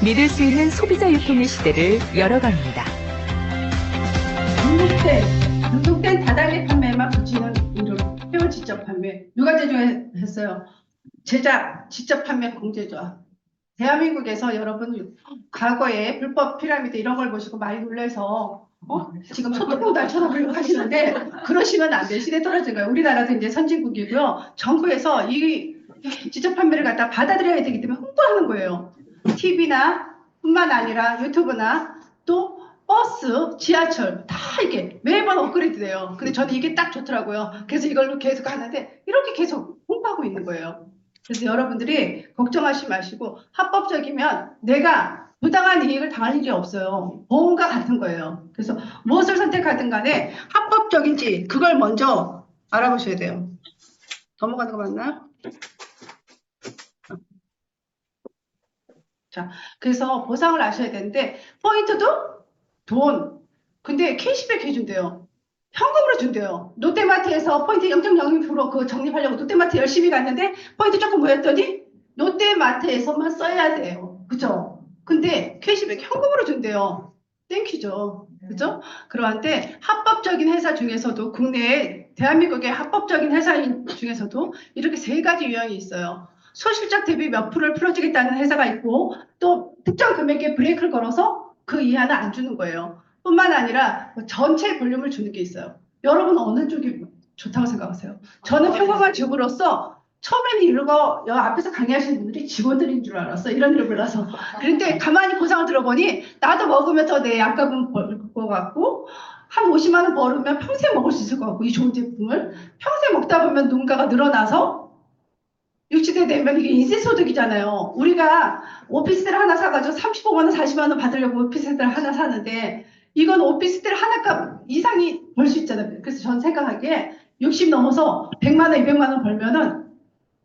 믿을 수 있는 소비자 유통의 시대를 열어갑니다. 등록된 다달리 판매만 붙이는 이름 회원 직접 판매. 누가 제조했어요? 제작, 직접 판매 공제죠. 대한민국에서 여러분 과거에 불법 피라미드 이런 걸 보시고 많이 놀래서 지금 소뚜껑달 쳐다보려고 하시는데 그러시면 안 돼요. 시대 떨어진 거예요. 우리나라도 이제 선진국이고요. 정부에서 이 직접 판매를 갖다 받아들여야 되기 때문에 홍보하는 거예요. TV나 뿐만 아니라 유튜브나 또 버스, 지하철 다 이게 매번 업그레이드 돼요. 근데 저는 이게 딱 좋더라고요. 그래서 이걸로 계속 하는데 이렇게 계속 홍보하고 있는 거예요. 그래서 여러분들이 걱정하지 마시고 합법적이면 내가 부당한 이익을 당할 일이 없어요. 보험과 같은 거예요. 그래서 무엇을 선택하든 간에 합법적인지 그걸 먼저 알아보셔야 돼요. 넘어가는 거 맞나요? 자, 그래서 보상을 아셔야 되는데 포인트도 돈. 근데 캐시백 해준대요. 현금으로 준대요. 롯데마트에서 포인트 0.02% 그거 적립하려고 롯데마트 열심히 갔는데 포인트 조금 모였더니 롯데마트에서만 써야 돼요. 그죠? 근데 캐시백 현금으로 준대요. 땡큐죠. 그죠? 그러한데 합법적인 회사 중에서도 국내에 대한민국의 합법적인 회사인 중에서도 이렇게 세 가지 유형이 있어요. 소실적 대비 몇 프로를 풀어주겠다는 회사가 있고 또 특정 금액에 브레이크를 걸어서 그 이하는 안 주는 거예요. 뿐만 아니라 전체 볼륨을 주는 게 있어요. 여러분 어느 쪽이 좋다고 생각하세요? 저는 평범한 주부로서 처음에는 이러고 여 앞에서 강의하시는 분들이 직원들인 줄 알았어. 이런 일을 몰라서. 그런데 가만히 보상을 들어보니 나도 먹으면서 내 약값은 벌 것 같고 한 50만 원 벌으면 평생 먹을 수 있을 것 같고 이 좋은 제품을 평생 먹다 보면 누군가가 늘어나서 60대 되면 이게 인세소득이잖아요. 우리가 오피스텔 하나 사가지고 35만 원, 40만 원 받으려고 오피스텔 하나 사는데 이건 오피스텔 하나 값 이상이 벌 수 있잖아요. 그래서 전 생각하기에 60 넘어서 100만 원, 200만 원 벌면은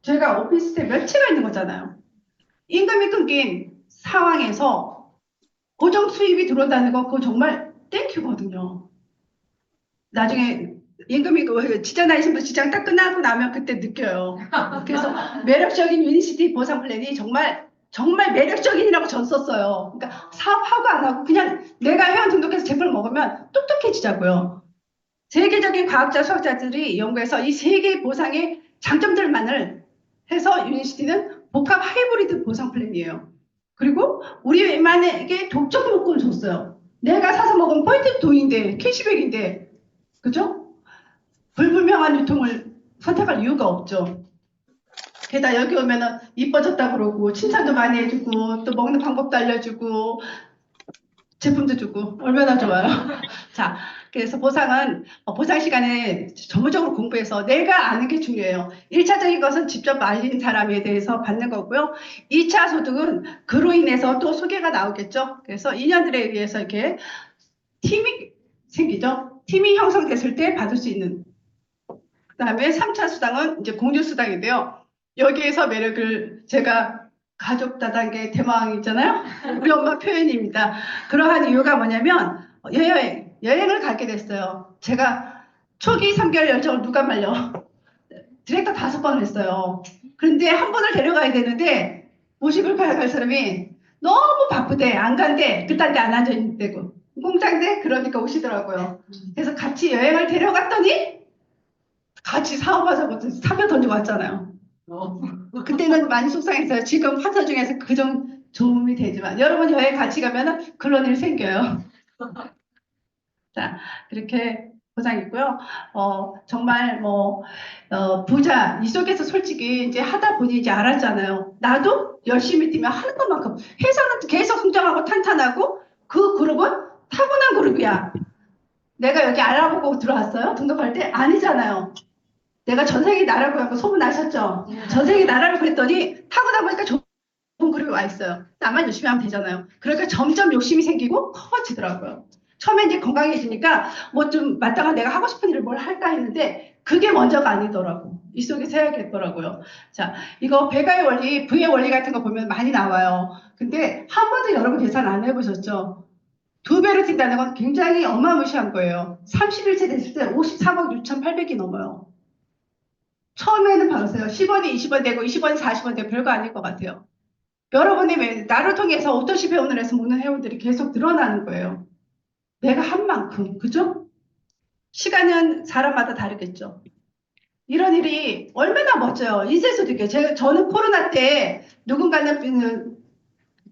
제가 오피스텔 몇 채가 있는 거잖아요. 임금이 끊긴 상황에서 고정 수입이 들어온다는 거 그거 정말 땡큐거든요. 나중에 임금이 직장 다니신 분 직장 딱 끝나고 나면 그때 느껴요. 그래서 매력적인 유니시티 보상 플랜이 정말 정말 매력적인이라고 전 썼어요. 그러니까 사업하고 안 하고 그냥 내가 회원 등록해서 제품을 먹으면 똑똑해지자고요. 세계적인 과학자 수학자들이 연구해서 이 세 개의 보상의 장점들만을 해서 유니시티는 복합 하이브리드 보상 플랜이에요. 그리고 우리만에게 독점 요건을 줬어요. 내가 사서 먹으면 포인트 돈인데 캐시백인데 그죠? 불분명한 유통을 선택할 이유가 없죠. 게다가 여기 오면은 이뻐졌다 그러고 칭찬도 많이 해주고 또 먹는 방법도 알려주고 제품도 주고 얼마나 좋아요. 자, 그래서 보상은 보상 시간에 전문적으로 공부해서 내가 아는 게 중요해요. 1차적인 것은 직접 알린 사람에 대해서 받는 거고요. 2차 소득은 그로 인해서 또 소개가 나오겠죠. 그래서 인연들에 의해서 이렇게 팀이 생기죠. 팀이 형성됐을 때 받을 수 있는. 그다음에 3차 수당은 이제 공유 수당인데요. 여기에서 매력을 제가 가족 다단계 대마왕 있잖아요. 우리 엄마 표현입니다. 그러한 이유가 뭐냐면 여행을 가게 됐어요. 제가 초기 3개월 열정을 누가 말려 디렉터 5번을 했어요. 그런데 한 번을 데려가야 되는데 모시고 갈 사람이 너무 바쁘대 안 간대 그딴 데 안 앉아있대고 공장대 그러니까 오시더라고요. 그래서 같이 여행을 데려갔더니 같이 사업하자고 사표 던지고 왔잖아요. 그때는 많이 속상했어요. 지금 환사 중에서 그 정도 도움이 되지만 여러분 여행 같이 가면은 그런 일 생겨요. 자, 그렇게 보상있고요. 정말 부자 이 속에서 솔직히 이제 하다 보니 이제 알았잖아요. 나도 열심히 뛰면 하는 것만큼 회사는 계속 성장하고 탄탄하고 그 그룹은 타고난 그룹이야. 내가 여기 알아보고 들어왔어요. 등록할 때 아니잖아요. 내가 전생에 나라고 하고 소문 나셨죠? 전생에 나라를 그랬더니 타고나 보니까 좋은 그룹이 와 있어요. 나만 열심히 하면 되잖아요. 그러니까 점점 욕심이 생기고 커지더라고요. 처음에 이제 건강해지니까 뭐 좀 마땅한 내가 하고 싶은 일을 뭘 할까 했는데 그게 먼저가 아니더라고. 이 속에서 해야겠더라고요. 자, 이거 배가의 원리, V의 원리 같은 거 보면 많이 나와요. 근데 한 번도 여러분 계산 안 해보셨죠? 2배로 뛴다는 건 굉장히 어마무시한 거예요. 30일째 됐을 때 53억 6,800이 넘어요. 처음에는 봐보세요. 10원이 20원 되고 20원이 40원 되고 별거 아닐 것 같아요. 여러분이 나를 통해서 오토시 배운을 해서 먹는 회원들이 계속 늘어나는 거예요. 내가 한 만큼, 그죠? 시간은 사람마다 다르겠죠. 이런 일이 얼마나 멋져요. 인쇄소득이에요. 저는 코로나 때 누군가는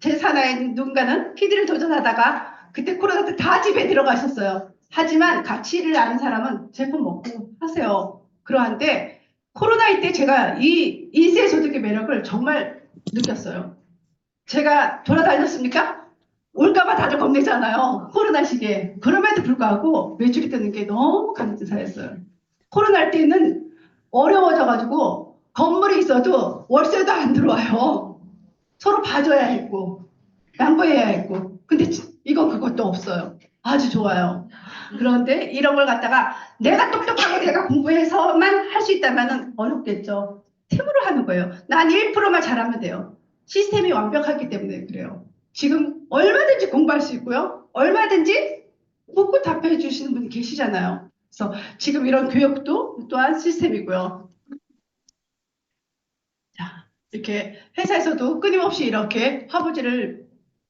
제 산하에 누군가는 PD를 도전하다가 그때 코로나 때 다 집에 들어가셨어요. 하지만 가치를 아는 사람은 제품 먹고 하세요. 그러한데 코로나 때 제가 이 인쇄소득의 매력을 정말 느꼈어요. 제가 돌아다녔습니까? 올까봐 다들 겁내잖아요. 코로나 시기에. 그럼에도 불구하고 매출이 뜨는 게 너무 감사했어요. 코로나 때는 어려워져가지고 건물이 있어도 월세도 안 들어와요. 서로 봐줘야 했고 양보해야 했고 근데 이건 그것도 없어요. 아주 좋아요. 그런데 이런 걸 갖다가 내가 똑똑하고 내가 공부해서만 할 수 있다면 어렵겠죠. 팀으로 하는 거예요. 난 1%만 잘하면 돼요. 시스템이 완벽하기 때문에 그래요. 지금 얼마든지 공부할 수 있고요. 얼마든지 묻고 답해 주시는 분이 계시잖아요. 그래서 지금 이런 교육도 또한 시스템이고요. 자, 이렇게 회사에서도 끊임없이 이렇게 화보지를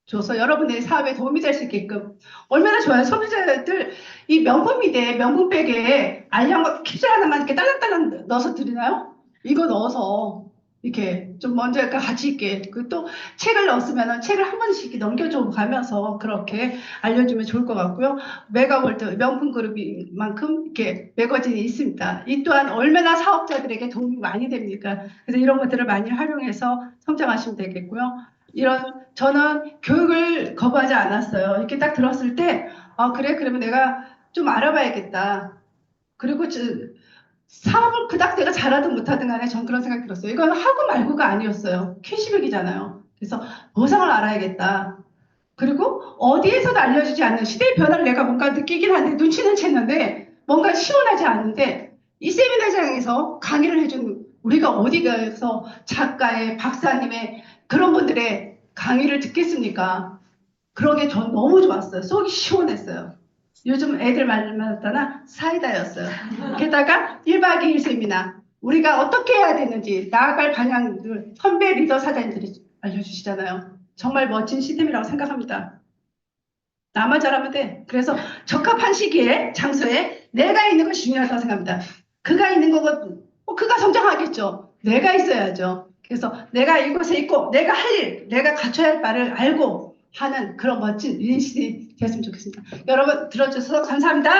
줘서 여러분의 사업에 도움이 될 수 있게끔 얼마나 좋아요. 소비자들 이 명품이대 명품백에 알약 캡슐 하나만 이렇게 딸랑딸랑 넣어서 드리나요? 이거 넣어서 이렇게 좀 먼저 같이 있게 그 또 책을 넣었으면 책을 한 번씩 이렇게 넘겨줘 가면서 그렇게 알려주면 좋을 것 같고요. 메가월드 명품 그룹이만큼 이렇게 매거진이 있습니다. 이 또한 얼마나 사업자들에게 도움이 많이 됩니까? 그래서 이런 것들을 많이 활용해서 성장하시면 되겠고요. 저는 교육을 거부하지 않았어요. 이렇게 딱 들었을 때, 그래, 그러면 내가 좀 알아봐야겠다. 그리고 사업을 그닥 내가 잘하든 못하든 간에 전 그런 생각이 들었어요. 이건 하고 말고가 아니었어요. 캐시백이잖아요. 그래서 보상을 알아야겠다. 그리고 어디에서도 알려주지 않는 시대의 변화를 내가 뭔가 느끼긴 한데 눈치는 챘는데 뭔가 시원하지 않은데 이 세미나장에서 강의를 해준 우리가 어디 가서 작가의 박사님의 그런 분들의 강의를 듣겠습니까? 그런 게 전 너무 좋았어요. 속이 시원했어요. 요즘 애들 만났다나 사이다였어요. 게다가 1박 2일 세미나 우리가 어떻게 해야 되는지 나아갈 방향을 선배 리더 사장님들이 알려주시잖아요. 정말 멋진 시스템이라고 생각합니다. 나만 잘하면 돼. 그래서 적합한 시기에 장소에 내가 있는 것이 중요하다고 생각합니다. 그가 있는 거고 그가 성장하겠죠. 내가 있어야죠. 그래서 내가 이곳에 있고 내가 할 일, 내가 갖춰야 할 바를 알고 하는 그런 멋진 인식이 됐으면 좋겠습니다. 여러분 들어주셔서 감사합니다.